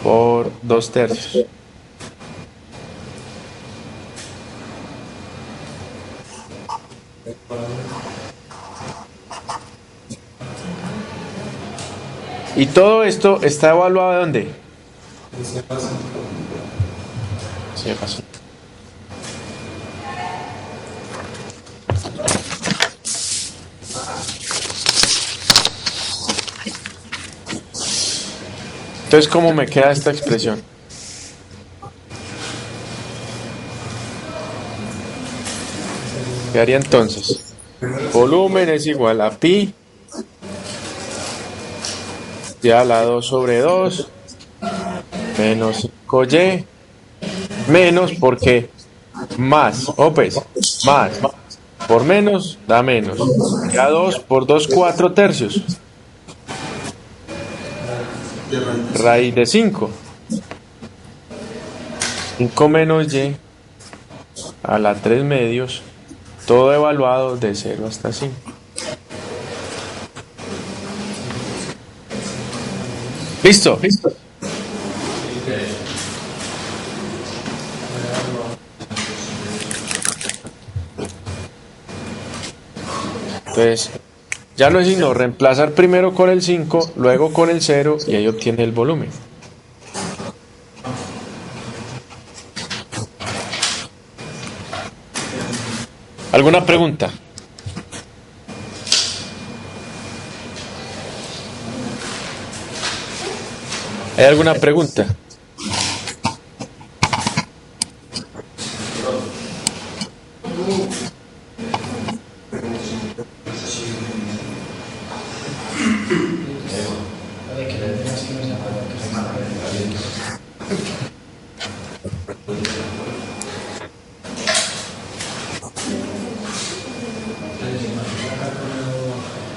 Por 2 tercios. Y todo esto está evaluado ¿de dónde? Sí, pasó. Entonces, ¿cómo me queda esta expresión? Quedaría entonces, volumen es igual a pi, ya la 2 sobre 2, menos 5y, menos porque más, pues, más, por menos da menos, ya 2 por 2, 4 tercios, raíz de 5, 5 menos y a la 3 medios, todo evaluado de 0 hasta 5. ¿Listo? ¿Listo? Entonces, ya no es sino reemplazar primero con el 5, luego con el 0 y ahí obtiene el volumen. ¿Alguna pregunta? ¿Hay alguna pregunta?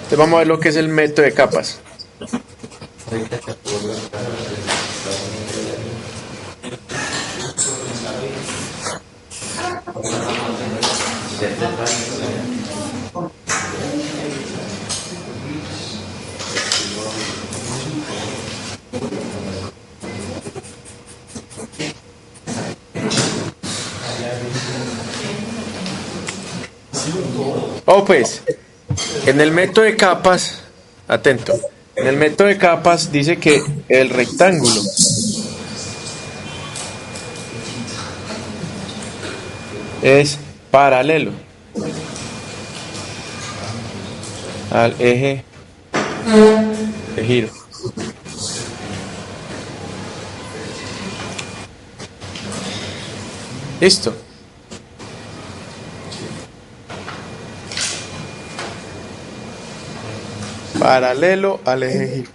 Entonces vamos a ver lo que es el método de capas. Pues, en el método de capas, atento, en el método de capas dice que el rectángulo es paralelo al eje de giro. ¿Listo? Paralelo al eje de giro.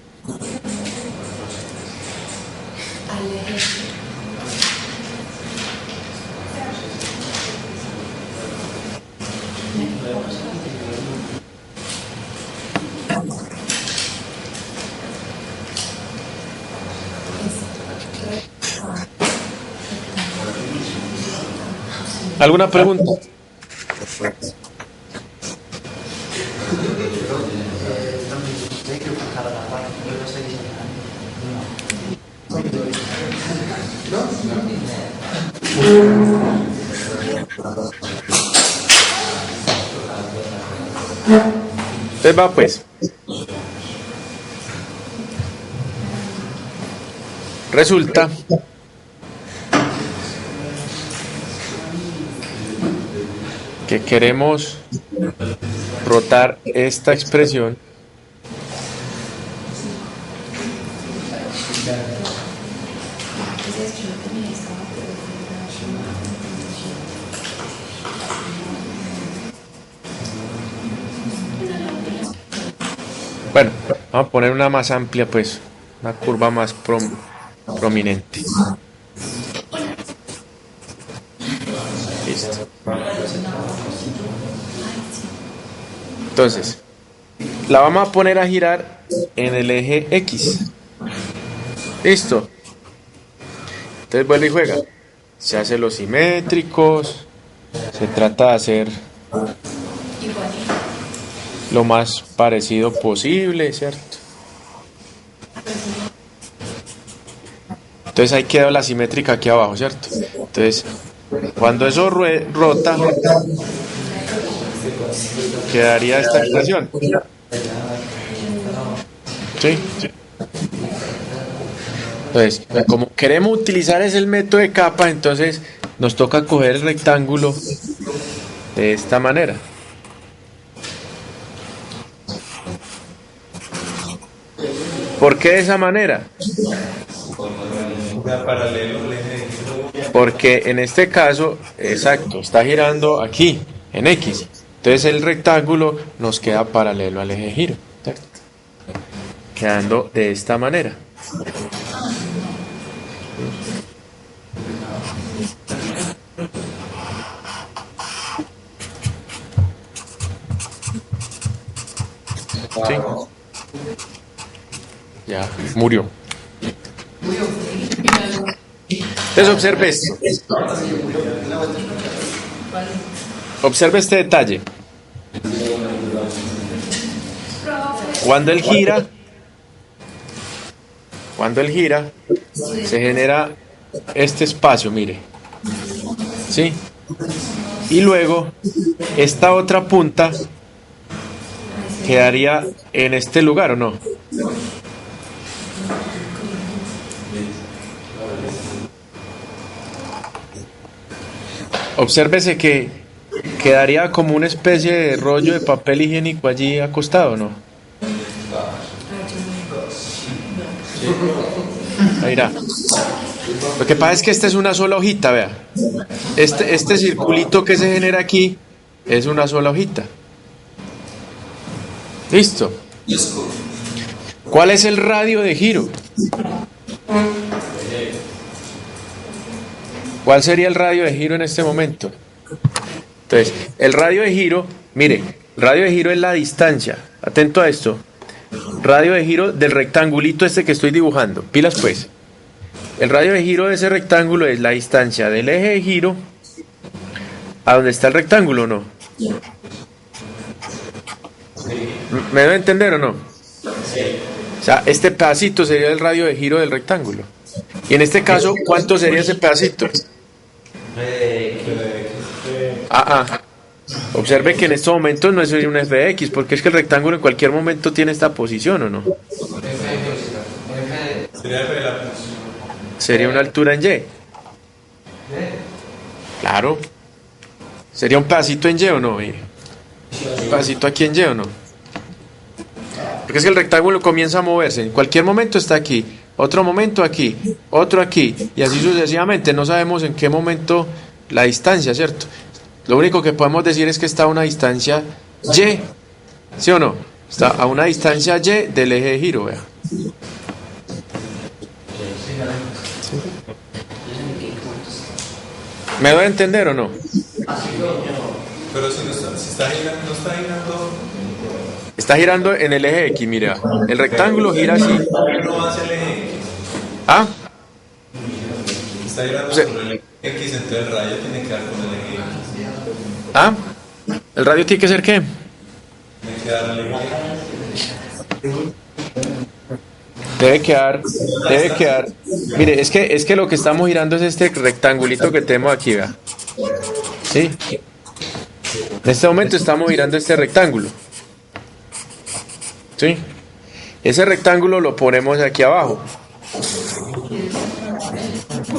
¿Alguna pregunta? Entonces va pues. Resulta que queremos rotar esta expresión bueno, vamos a poner una más amplia pues, una curva más prominente. Listo. Entonces, la vamos a poner a girar en el eje X. Listo. Entonces vuelve y juega. Se hace los simétricos. Se trata de hacer lo más parecido posible, ¿cierto? Entonces ahí queda la simétrica aquí abajo, ¿cierto? Entonces, cuando eso rota, quedaría esta expresión. ¿Sí? Entonces, como queremos utilizar ese el método de capa, entonces nos toca coger el rectángulo de esta manera. ¿Por qué de esa manera? Paralelo al eje de giro. Porque en este caso, exacto, está girando aquí, en X. Entonces el rectángulo nos queda paralelo al eje de giro, ¿cierto? Quedando de esta manera. ¿Sí? Ya, murió. Entonces observe esto. Observe este detalle. Cuando él gira, se genera este espacio, mire. ¿Sí? Y luego, esta otra punta quedaría en este lugar, ¿o no? Obsérvese que quedaría como una especie de rollo de papel higiénico allí acostado, ¿no? Ahí irá. Lo que pasa es que esta es una sola hojita, vea. Este circulito que se genera aquí es una sola hojita. Listo. ¿Cuál es el radio de giro? ¿Cuál sería el radio de giro en este momento? Entonces, el radio de giro, mire, el radio de giro es la distancia. Atento a esto. Radio de giro del rectangulito este que estoy dibujando. Pilas pues. El radio de giro de ese rectángulo es la distancia del eje de giro a donde está el rectángulo, ¿no? ¿Me debe entender o no? O sea, este pedacito sería el radio de giro del rectángulo. Y en este caso, ¿cuánto sería ese pedacito? Observe que en estos momentos no es un f de x, porque es que el rectángulo en cualquier momento tiene esta posición, ¿o no? Sería una altura en y. Claro. Sería un pedacito en y, ¿o no? Mire. Un pedacito aquí en y, ¿o no? Porque es que el rectángulo comienza a moverse. En cualquier momento está aquí. Otro momento aquí. Otro aquí. Y así sucesivamente. No sabemos en qué momento la distancia, ¿cierto? Lo único que podemos decir es que está a una distancia y. ¿Sí o no? Está a una distancia y del eje de giro, vea. ¿Me doy a entender o no? Pero si está girando, no está girando. Está girando en el eje X, mira. El rectángulo gira así. No hace el eje X. ¿Ah? Está girando sobre el X, entonces el rayo tiene que dar con el eje X. ¿Ah? ¿El radio tiene que ser qué? Tiene que dar al eje X. Debe quedar. Mire, es que lo que estamos girando es este rectangulito que tenemos aquí, vea. ¿Sí? En este momento estamos girando este rectángulo. ¿Sí? Ese rectángulo lo ponemos aquí abajo.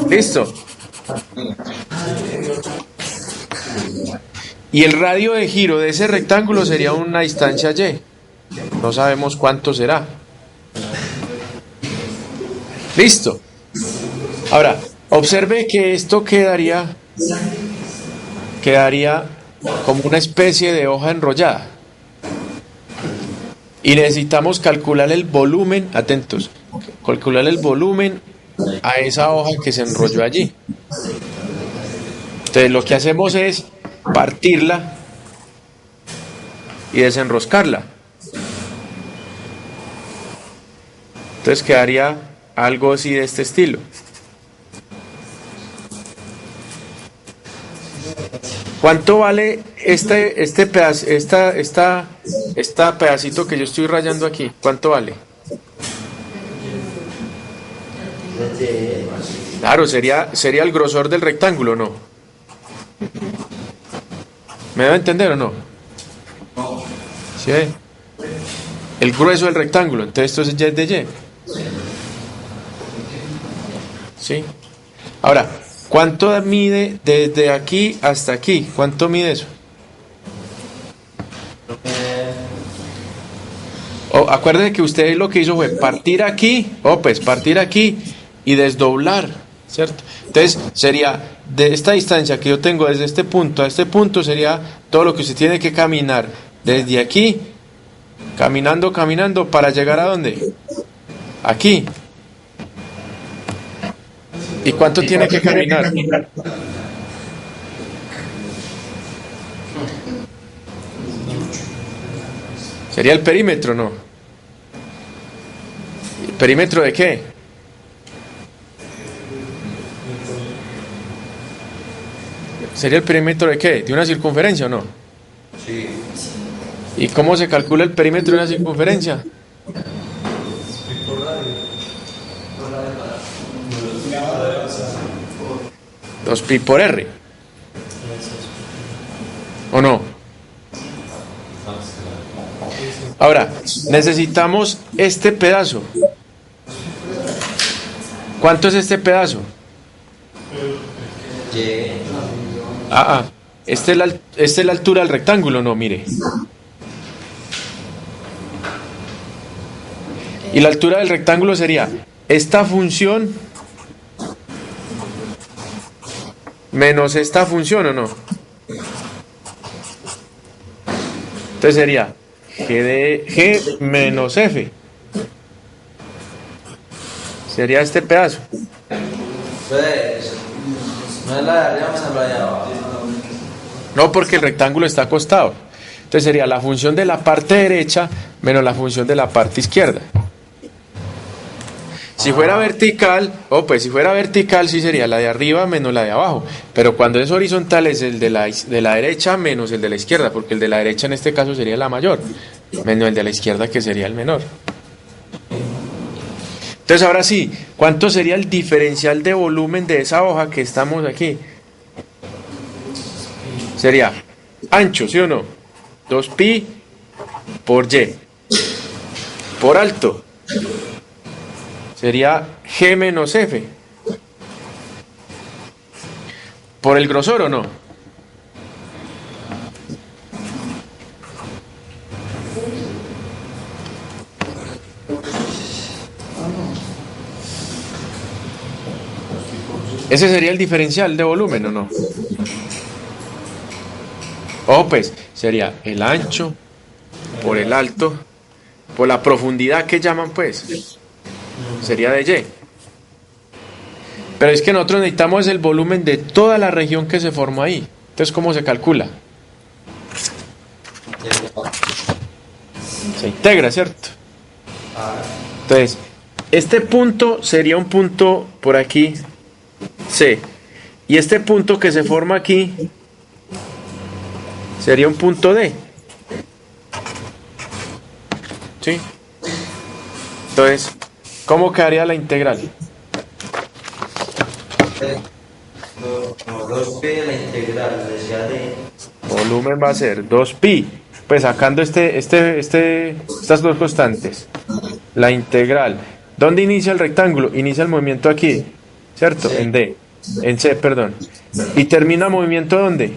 ¿Listo? Y el radio de giro de ese rectángulo sería una distancia y. No sabemos cuánto será. Listo. Ahora, observe que esto quedaría como una especie de hoja enrollada. Y necesitamos calcular el volumen, atentos, calcular el volumen a esa hoja que se enrolló allí. Entonces lo que hacemos es partirla y desenroscarla. Entonces quedaría algo así de este estilo. ¿Cuánto vale este pedacito que yo estoy rayando aquí? ¿Cuánto vale? Claro, sería el grosor del rectángulo, ¿no? ¿Me debe entender o no? ¿Sí? El grueso del rectángulo, entonces esto ya es de Y. ¿Sí? Ahora, ¿cuánto mide desde aquí hasta aquí? ¿Cuánto mide eso? Acuérdense que usted lo que hizo fue partir aquí y desdoblar, ¿cierto? Entonces sería de esta distancia que yo tengo desde este punto a este punto, sería todo lo que usted tiene que caminar desde aquí, caminando para llegar a ¿dónde? Aquí. ¿Y cuánto tiene que caminar? Sería el perímetro, ¿no? ¿El perímetro de qué? ¿Sería el perímetro de qué? ¿De una circunferencia o no? Sí. ¿Y cómo se calcula el perímetro de una circunferencia? Dos pi por r. ¿O no? Ahora, necesitamos este pedazo. ¿Cuánto es este pedazo? Esta es la altura del rectángulo, no, mire. Y la altura del rectángulo sería esta función menos esta función, ¿o no? Entonces sería G menos F. Sería este pedazo. Pues, no es la de arriba, más la de abajo. No, porque el rectángulo está acostado. Entonces sería la función de la parte derecha menos la función de la parte izquierda. Si fuera vertical, si fuera vertical sí sería la de arriba menos la de abajo. Pero cuando es horizontal es el de la derecha menos el de la izquierda, porque el de la derecha en este caso sería la mayor, menos el de la izquierda que sería el menor. Entonces ahora sí, ¿cuánto sería el diferencial de volumen de esa hoja que estamos aquí? Sería ancho, ¿sí o no? 2pi por y. Por alto sería G menos F. Por el grosor, ¿o no? Ese sería el diferencial de volumen, ¿o no? Pues sería el ancho por el alto por la profundidad que llaman, pues sería de Y. Pero es que nosotros necesitamos el volumen de toda la región que se formó ahí. Entonces, ¿cómo se calcula? Se integra, ¿cierto? Entonces, este punto sería un punto por aquí, C. Y este punto que se forma aquí sería un punto D. ¿Sí? Entonces, ¿cómo quedaría la integral? Como 2pi de la integral, decía de... Volumen va a ser 2pi Pues sacando estas dos constantes, la integral. ¿Dónde inicia el rectángulo? Inicia el movimiento aquí, ¿cierto? En D, en C, perdón. ¿Y termina movimiento dónde?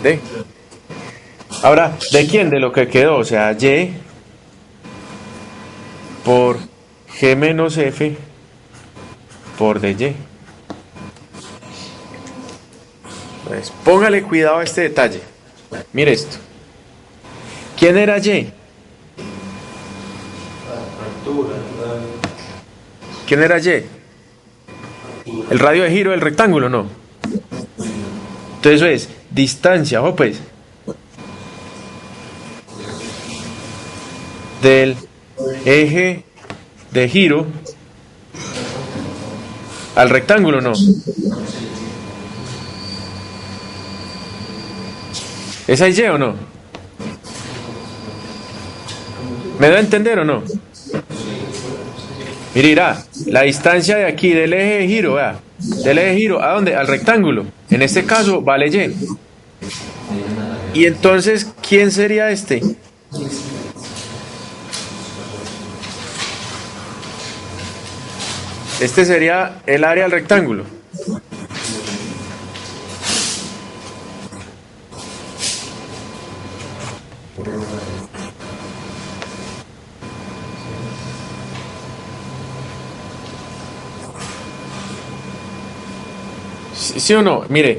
D. Ahora, ¿de quién? De lo que quedó, o sea, Y por G menos F por DY. Pues póngale cuidado a este detalle. Mire esto. ¿Quién era Y? ¿Quién era Y? El radio de giro del rectángulo, ¿no? Entonces eso es distancia, ojo pues, del eje de giro al rectángulo, ¿no? ¿Esa es Y o no? ¿Me da a entender o no? Mira, la distancia de aquí del eje de giro, vea, del eje de giro, ¿a dónde? Al rectángulo. En este caso vale Y. Y entonces, ¿quién sería este? Este sería el área del rectángulo. ¿Sí o no? Mire,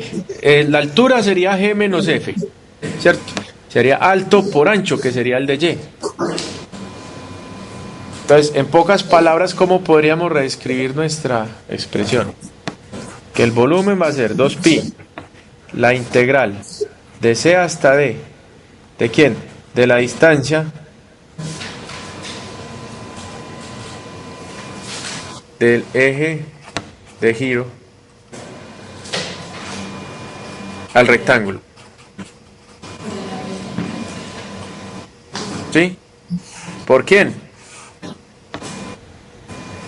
la altura sería G menos F, ¿cierto? Sería alto por ancho, que sería el de Y. Entonces, en pocas palabras, ¿cómo podríamos reescribir nuestra expresión? Que el volumen va a ser 2pi, la integral de C hasta D. ¿De quién? De la distancia del eje de giro al rectángulo. ¿Sí? ¿Por quién?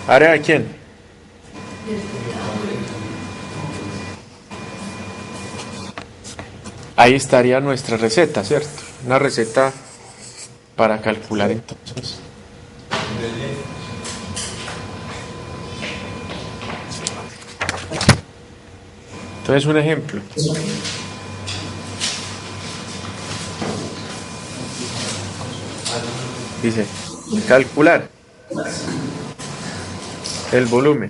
¿Área de quién? Ahí estaría nuestra receta, ¿cierto? Una receta para calcular entonces. Entonces, un ejemplo. Dice, calcular el volumen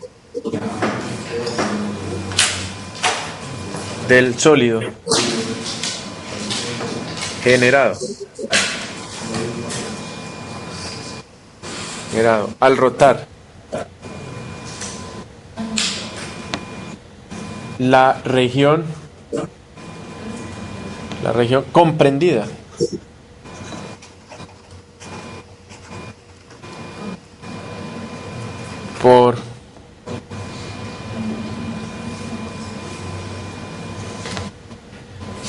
del sólido generado al rotar la región comprendida por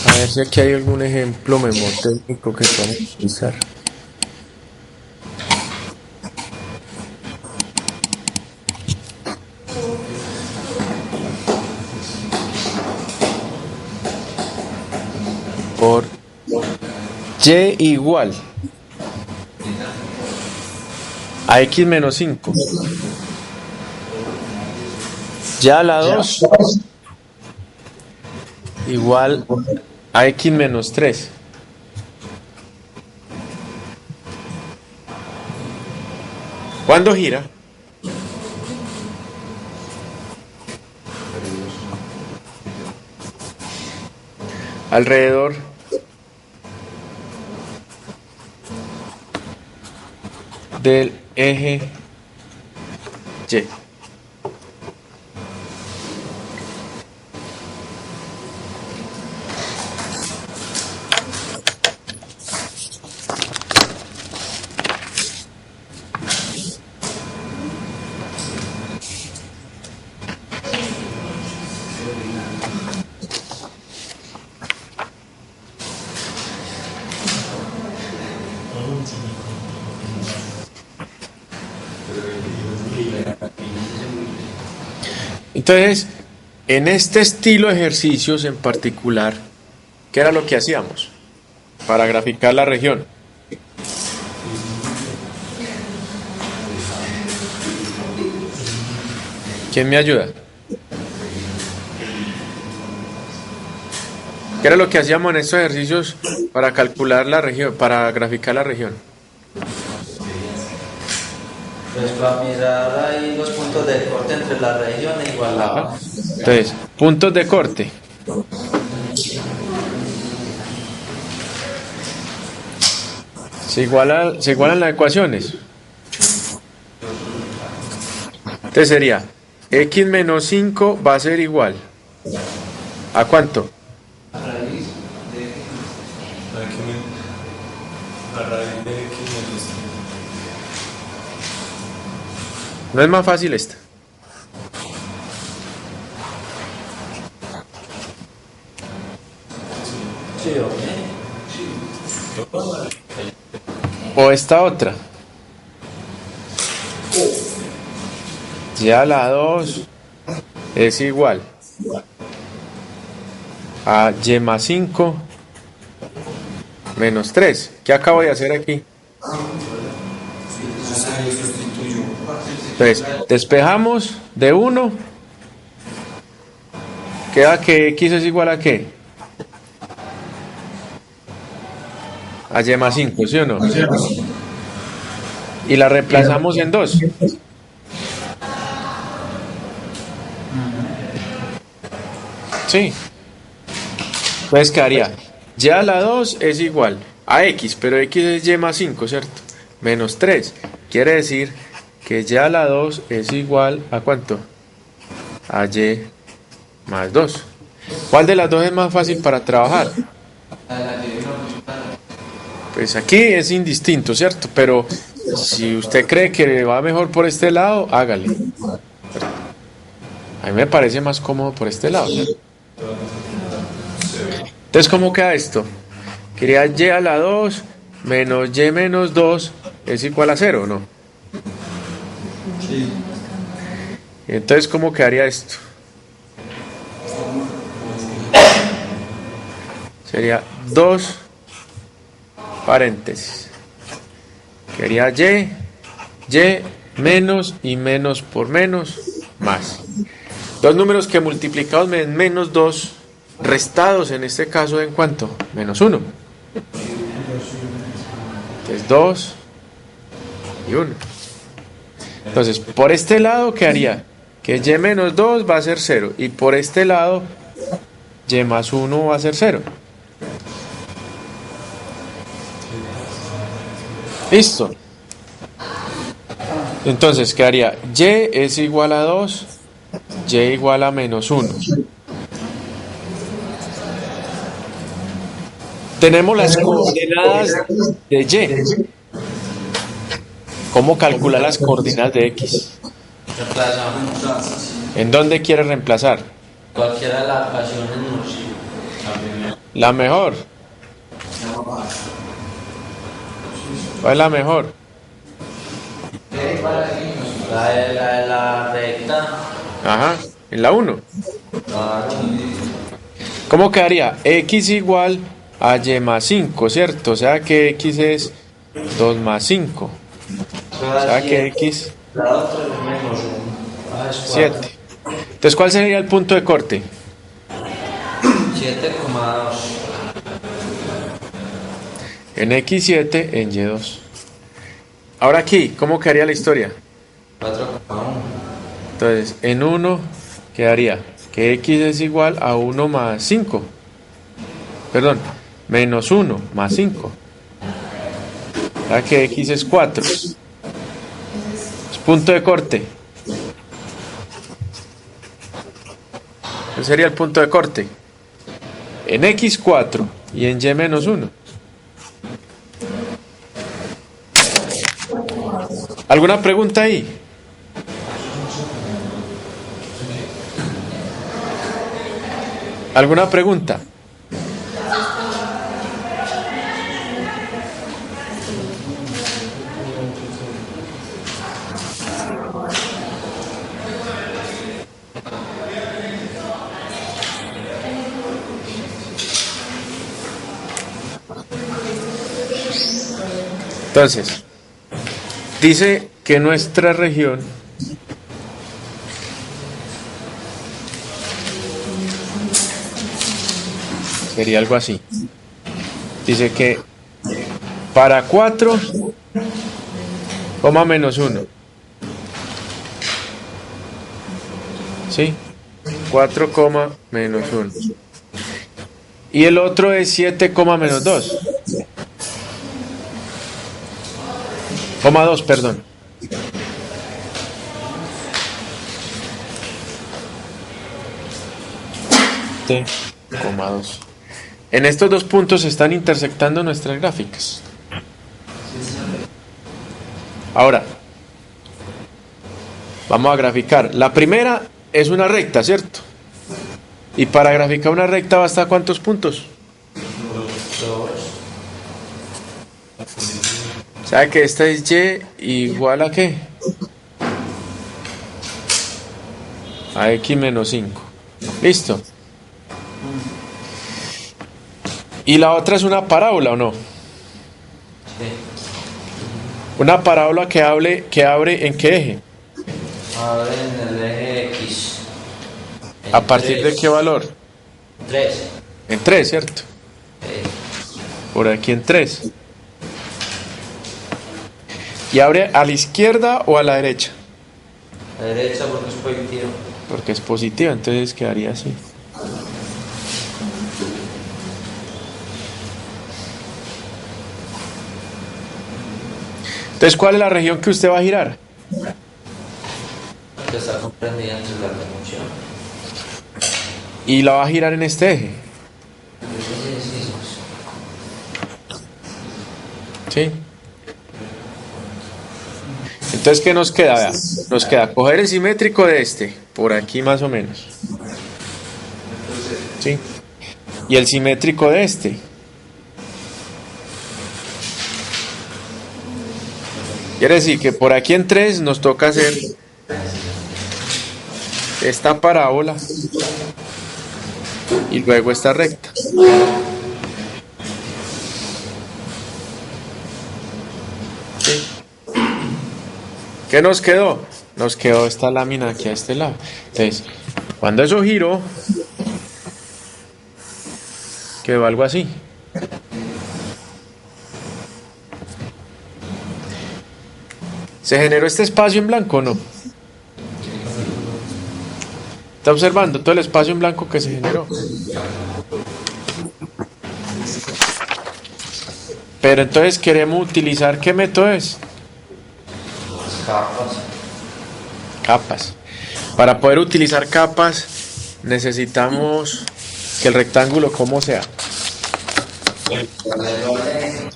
a ver si aquí hay algún ejemplo memotécnico que podamos utilizar. Por Y igual a X menos 5. Ya la 2 igual a X menos 3. ¿Cuándo gira? Alrededor del eje Y. Entonces, en este estilo de ejercicios en particular, ¿qué era lo que hacíamos? para graficar la región. ¿Quién me ayuda? ¿Qué era lo que hacíamos en estos ejercicios para calcular la región, para graficar la región? Pues para mirar ahí los puntos de corte entre las regiones igualados. Entonces, puntos de corte. Se igualan las ecuaciones. Entonces sería x menos 5 va a ser igual ¿a cuánto? A raíz de X menos ¿No es más fácil esta? Sí, O esta otra. Ya la 2 es igual a y más 5 menos 3. ¿Qué acabo de hacer aquí? Entonces, despejamos de 1. Queda que x es igual a ¿qué? A y más 5, ¿sí o no? Y la reemplazamos en 2. Sí. Entonces quedaría y a la 2 es igual a x, pero x es y más 5, ¿cierto? Menos 3. Quiere decir que y a la 2 es igual a ¿cuánto? A y más 2. ¿Cuál de las dos es más fácil para trabajar? Pues aquí es indistinto, ¿cierto? Pero si usted cree que va mejor por este lado, hágale. A mí me parece más cómodo por este lado, ¿cierto? Entonces, ¿cómo queda esto? Quería y a la 2 menos y menos 2 es igual a 0, ¿no? Sí. Entonces, ¿cómo quedaría esto? Sería 2 paréntesis. Quería y menos y menos por menos, más. Dos números que multiplicados en menos 2, restados en este caso en cuánto? Menos 1. Entonces 2 y 1. Entonces, por este lado quedaría que y menos 2 va a ser 0. Y por este lado, y más 1 va a ser 0. Listo. Entonces quedaría y es igual a 2, y igual a menos 1. Tenemos las coordenadas de y. ¿Cómo calcular las coordenadas de x? reemplazamos ¿En dónde quiere reemplazar? cualquiera de las ecuaciones nos La mejor. ¿Cuál es la mejor? la recta. Ajá, en la 1. ¿Cómo quedaría? X igual a y más 5, ¿cierto? O sea que x es 2 más 5. O sea que x La otra es menos 1. Es 7. Entonces, ¿cuál sería el punto de corte? 7,2. En x7 en y2. Ahora aquí, ¿cómo quedaría la historia? 4,1. Entonces, en 1 quedaría que x es igual a 1 más 5. Perdón, menos 1 más 5. O sea que x es 4. Es punto de corte. ¿Cuál sería el punto de corte? En x4 y en y menos 1. ¿Alguna pregunta ahí? ¿Alguna pregunta? Entonces, dice que nuestra región sería algo así. Dice que para 4, menos 1. ¿Sí? 4, menos 1. Y el otro es 7, menos 2. 2, perdón. T, 2. En estos dos puntos se están intersectando nuestras gráficas. Ahora, vamos a graficar. La primera es una recta, ¿cierto? Y para graficar una recta basta ¿cuántos puntos? 2. ¿Sabe que esta es y igual a qué? A x menos 5. ¿Listo? ¿Y la otra es una parábola o no? Sí. Una parábola que abre ¿en qué eje? Ahora en el eje X. ¿A partir de qué valor? 3. En 3, ¿cierto? Por aquí en 3. ¿Y abre a la izquierda o a la derecha? A la derecha porque es positivo. Porque es positiva, entonces quedaría así. Entonces, ¿cuál es la región que usted va a girar? Que está comprendida entre la revolución. Y la va a girar en este eje. ¿Sí? Entonces, ¿qué nos queda? Vea, nos queda coger el simétrico de este, por aquí más o menos. ¿Sí? Y el simétrico de este. Quiere decir que por aquí en 3 nos toca hacer esta parábola y luego esta recta. ¿Sí? ¿Qué nos quedó? Nos quedó esta lámina aquí a este lado. Entonces, cuando eso giró, quedó algo así. ¿Se generó este espacio en blanco o no? ¿Está observando todo el espacio en blanco que se generó? Pero entonces queremos utilizar, ¿qué método es? Capas. Capas. Para poder utilizar capas necesitamos que el rectángulo ¿cómo sea? Paralelo al eje.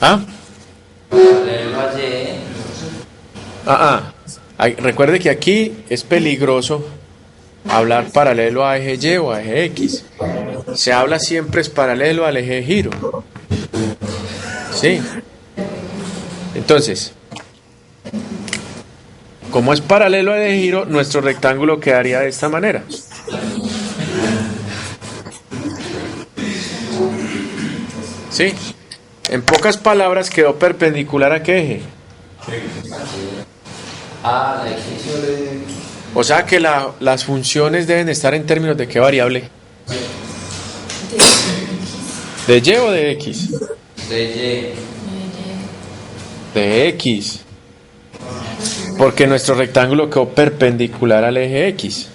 ¿Ah? Paralelo al eje. Recuerde que aquí es peligroso hablar paralelo a eje Y o a eje X. Se habla siempre es paralelo al eje de giro. ¿Sí? Entonces, como es paralelo al eje de giro, nuestro rectángulo quedaría de esta manera. ¿Sí? En pocas palabras quedó perpendicular a qué eje. A la X. O sea que las funciones deben estar en términos de qué variable. ¿De Y o de X? De Y. De X. Porque nuestro rectángulo quedó perpendicular al eje X.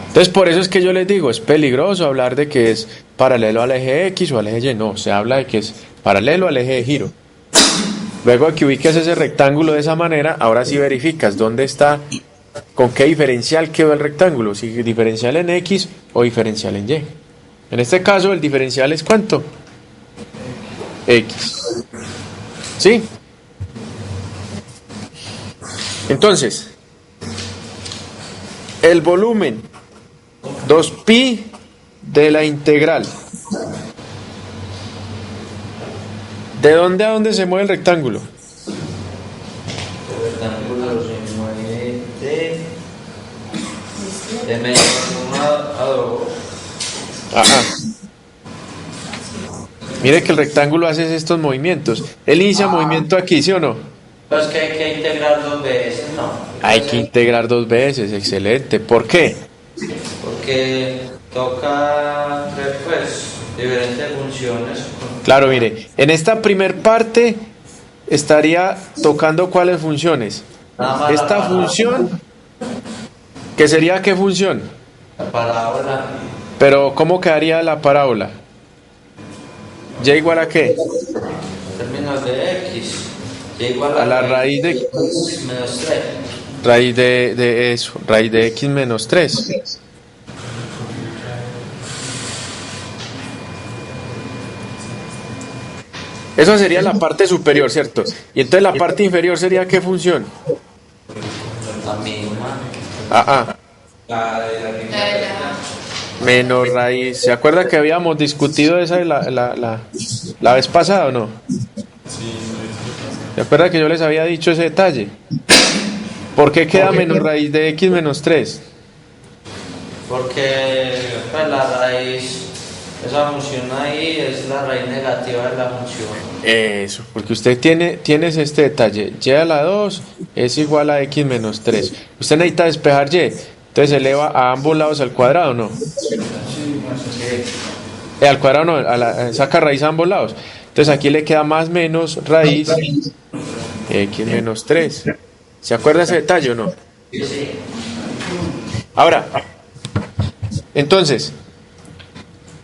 Entonces por eso es que yo les digo, es peligroso hablar de que es paralelo al eje X o al eje Y. No, se habla de que es paralelo al eje de giro. Luego de que ubiques ese rectángulo de esa manera, ahora sí verificas dónde está, con qué diferencial quedó el rectángulo, si diferencial en X o diferencial en Y. En este caso el diferencial es ¿cuánto? X. ¿Sí? Entonces, el volumen 2pi de la integral. ¿De dónde a dónde se mueve el rectángulo? El rectángulo se mueve de menos 1 a 2. Ajá. Mire que el rectángulo hace estos movimientos. Él inicia movimiento aquí, ¿sí o no? Pues que hay que integrar dos veces, ¿no? Hay que integrar dos veces, excelente. ¿Por qué? Porque toca ver, pues, diferentes funciones. Claro, mire, en esta primer parte estaría tocando cuáles funciones. Nada más Esta función, ¿que sería qué función? la parábola. Pero ¿cómo quedaría la parábola? ¿Y igual a qué? Términos de x. Y igual A la raíz de menos 3. raíz de eso, raíz de x menos 3. Eso sería la parte superior, ¿cierto? Y entonces la parte inferior sería ¿qué función? La misma. La de la línea recta. Menos raíz. ¿Se acuerda que habíamos discutido esa la vez pasada o no? ¿Se acuerda que yo les había dicho ese detalle? ¿Por qué queda menos raíz de x menos 3? Porque pues, la raíz, esa función ahí es la raíz negativa de la función. Eso, porque usted tiene este detalle. Y a la 2 es igual a x menos 3. Usted necesita despejar y. Entonces eleva a ambos lados al cuadrado, ¿no? Al cuadrado no, saca raíz a ambos lados. Entonces aquí le queda más menos raíz x menos 3. ¿Se acuerda ese detalle o no? Sí. Ahora, entonces,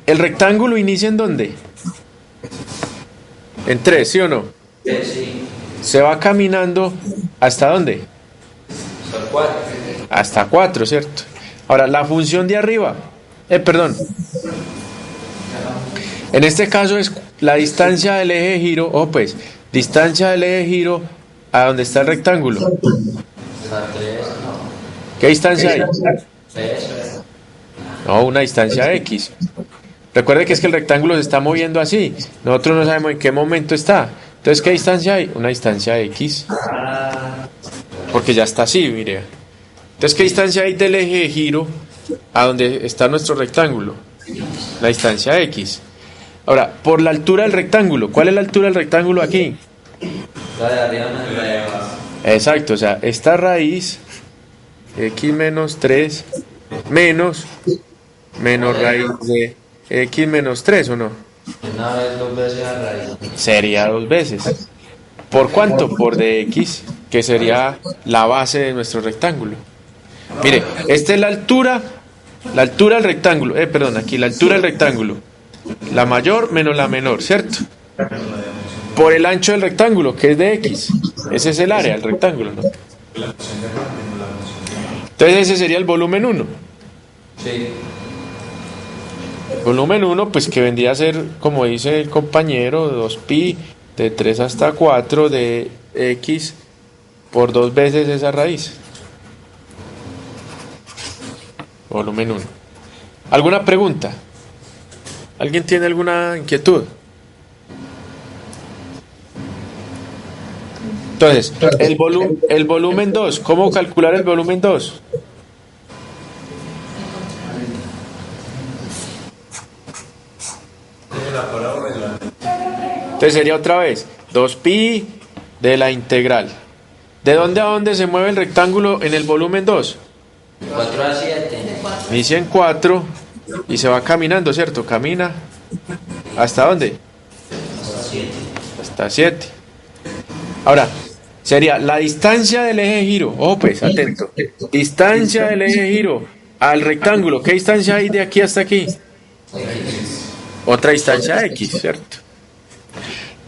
¿el rectángulo inicia en dónde? En 3, ¿sí o no? Sí. Se va caminando ¿hasta dónde? Son 4. Hasta 4, ¿cierto? Ahora, la función de arriba, perdón. En este caso es la distancia del eje de giro, pues, distancia del eje de giro a donde está el rectángulo. Está 3, no. ¿Qué distancia hay? 3. No, una distancia X. Recuerde que es que el rectángulo se está moviendo así. Nosotros no sabemos en qué momento está. Entonces, ¿qué distancia hay? Una distancia X. Porque ya está así, mire. Entonces, ¿qué distancia hay del eje de giro a donde está nuestro rectángulo? La distancia X. Ahora, por la altura del rectángulo. ¿Cuál es la altura del rectángulo aquí? La de arriba menos la de abajo. Exacto, o sea, esta raíz x menos 3 menos raíz de x menos 3, ¿o no? Una vez, dos veces la raíz. Sería 2 veces. ¿Por cuánto? Por dx, que sería la base de nuestro rectángulo. Mire, esta es la altura del rectángulo. Perdón, aquí la altura del rectángulo. La mayor menos la menor, ¿cierto? Por el ancho del rectángulo, que es de x. Ese es el área del rectángulo, ¿no? Entonces ese sería el volumen 1. Sí. Volumen 1, pues que vendría a ser, como dice el compañero, 2pi de 3 hasta 4 de x por 2 veces esa raíz. Volumen 1. ¿Alguna pregunta? ¿Alguien tiene alguna inquietud? Entonces, el volumen 2, ¿cómo calcular el volumen 2? Entonces sería otra vez 2pi de la integral. ¿De dónde a dónde se mueve el rectángulo en el volumen 2? 4 a 7. Inicia en 4 y se va caminando, ¿cierto? Camina. ¿Hasta dónde? Hasta 7. Hasta 7. Ahora, sería la distancia del eje de giro. Ojo pues, atento. Distancia del eje de giro al rectángulo. ¿Qué distancia hay de aquí hasta aquí? Otra distancia X, ¿cierto?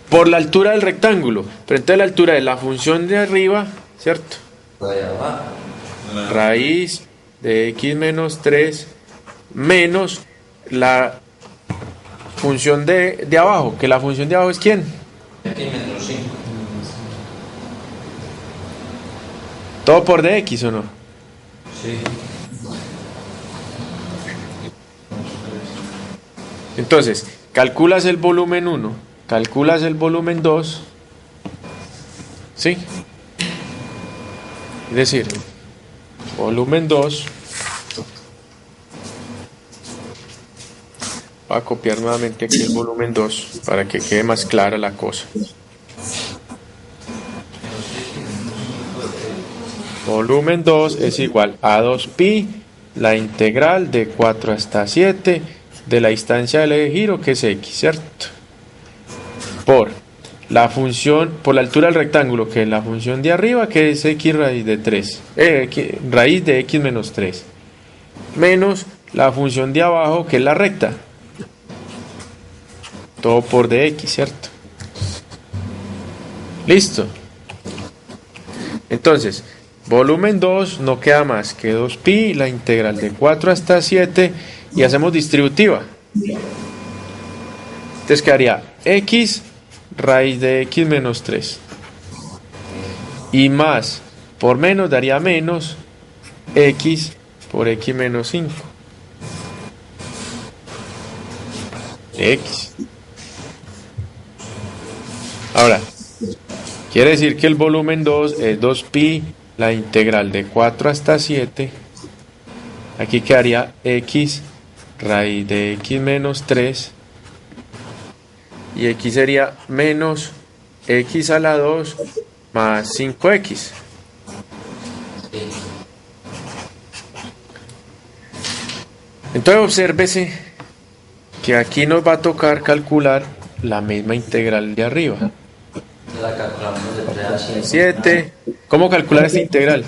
Por la altura del rectángulo. Pero entonces la altura de la función de arriba, ¿cierto? La de abajo. Raíz de x menos 3 menos la función de abajo. Que la función de abajo es ¿quién? X menos 5. ¿Todo por dx o no? Sí. Entonces, calculas el volumen 1, calculas el volumen 2, ¿sí? Es decir, volumen 2 Voy a copiar nuevamente aquí el volumen 2 para que quede más clara la cosa. Volumen 2 es igual a 2pi, la integral de 4 hasta 7 de la distancia del eje de giro, que es x, ¿cierto? Por la función, por la altura del rectángulo, que es la función de arriba, que es x raíz de 3, raíz de x menos 3, menos la función de abajo, que es la recta, todo por dx, ¿cierto? Listo. Entonces, volumen 2 no queda más que 2pi, la integral de 4 hasta 7, y hacemos distributiva. Entonces quedaría x raíz de x menos 3. Y más por menos daría menos x por x menos 5. X. Ahora, quiere decir que el volumen 2 es 2pi, la integral de 4 hasta 7. Aquí quedaría x raíz de x menos 3. Y x sería menos x a la 2 más 5x. Entonces obsérvese que aquí nos va a tocar calcular la misma integral de arriba. La calculamos de 3 a 7. 7. ¿Cómo calcular esta integral?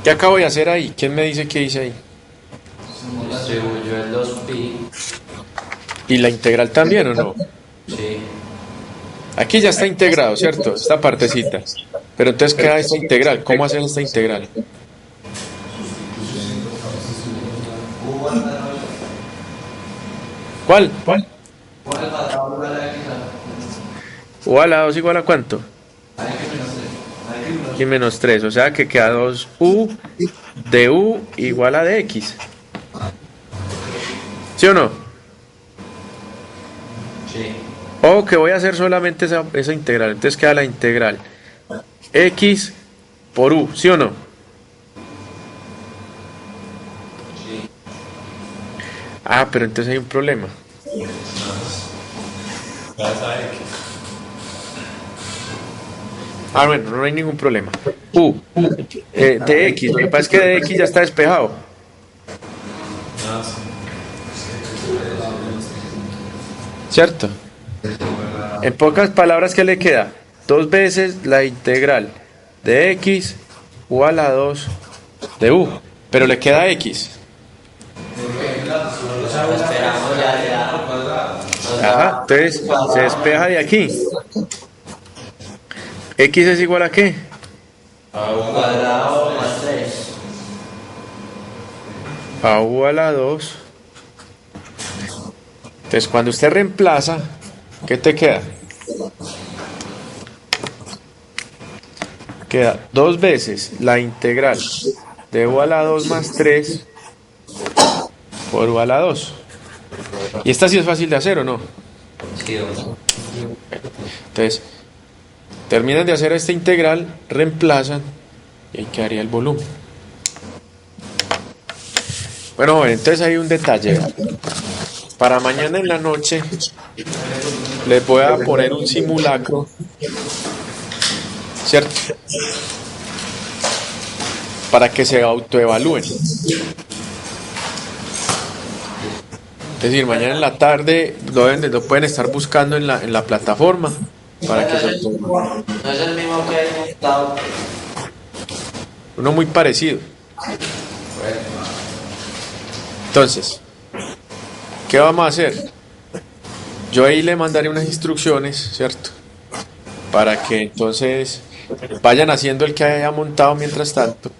¿Qué acabo de hacer ahí? ¿Quién me dice qué hice ahí? Distribuyó el 2pi. ¿Y la integral también o no? Sí. Aquí ya está integrado, ¿cierto? Esta partecita. Pero entonces queda esta integral. ¿Cómo hacer esta integral? ¿Cuál? U a la 2 igual a ¿cuánto? X menos 3. O sea que queda 2u de u igual a de x. ¿Sí o no? Sí. O que voy a hacer solamente esa integral. Entonces queda la integral x por u. ¿Sí o no? Sí. Ah, pero entonces hay un problema. Ah, bueno, no hay ningún problema. U de x. Lo que pasa es que de x ya está despejado. ¿Cierto? En pocas palabras, ¿qué le queda? 2 veces la integral de x u a la 2 de u. Pero le queda x. Esperamos ya. Ajá, entonces se despeja de aquí. X es igual a ¿qué? A u cuadrado más 3. A u a la 2. Entonces cuando usted reemplaza, ¿qué te queda? Queda 2 veces la integral de u a la 2 más 3 por u a la 2. Y esta sí es fácil de hacer, ¿o no? Sí, Entonces, terminan de hacer esta integral, reemplazan y ahí quedaría el volumen. Bueno, joven, entonces hay un detalle. Para mañana en la noche les voy a poner un simulacro, ¿cierto? Para que se autoevalúen. Es decir, mañana en la tarde lo pueden estar buscando en la plataforma para que se autoevalúen. no es el mismo que he montado. Uno muy parecido. Entonces, ¿qué vamos a hacer? Yo ahí le mandaré unas instrucciones, ¿cierto? Para que entonces vayan haciendo el que haya montado mientras tanto.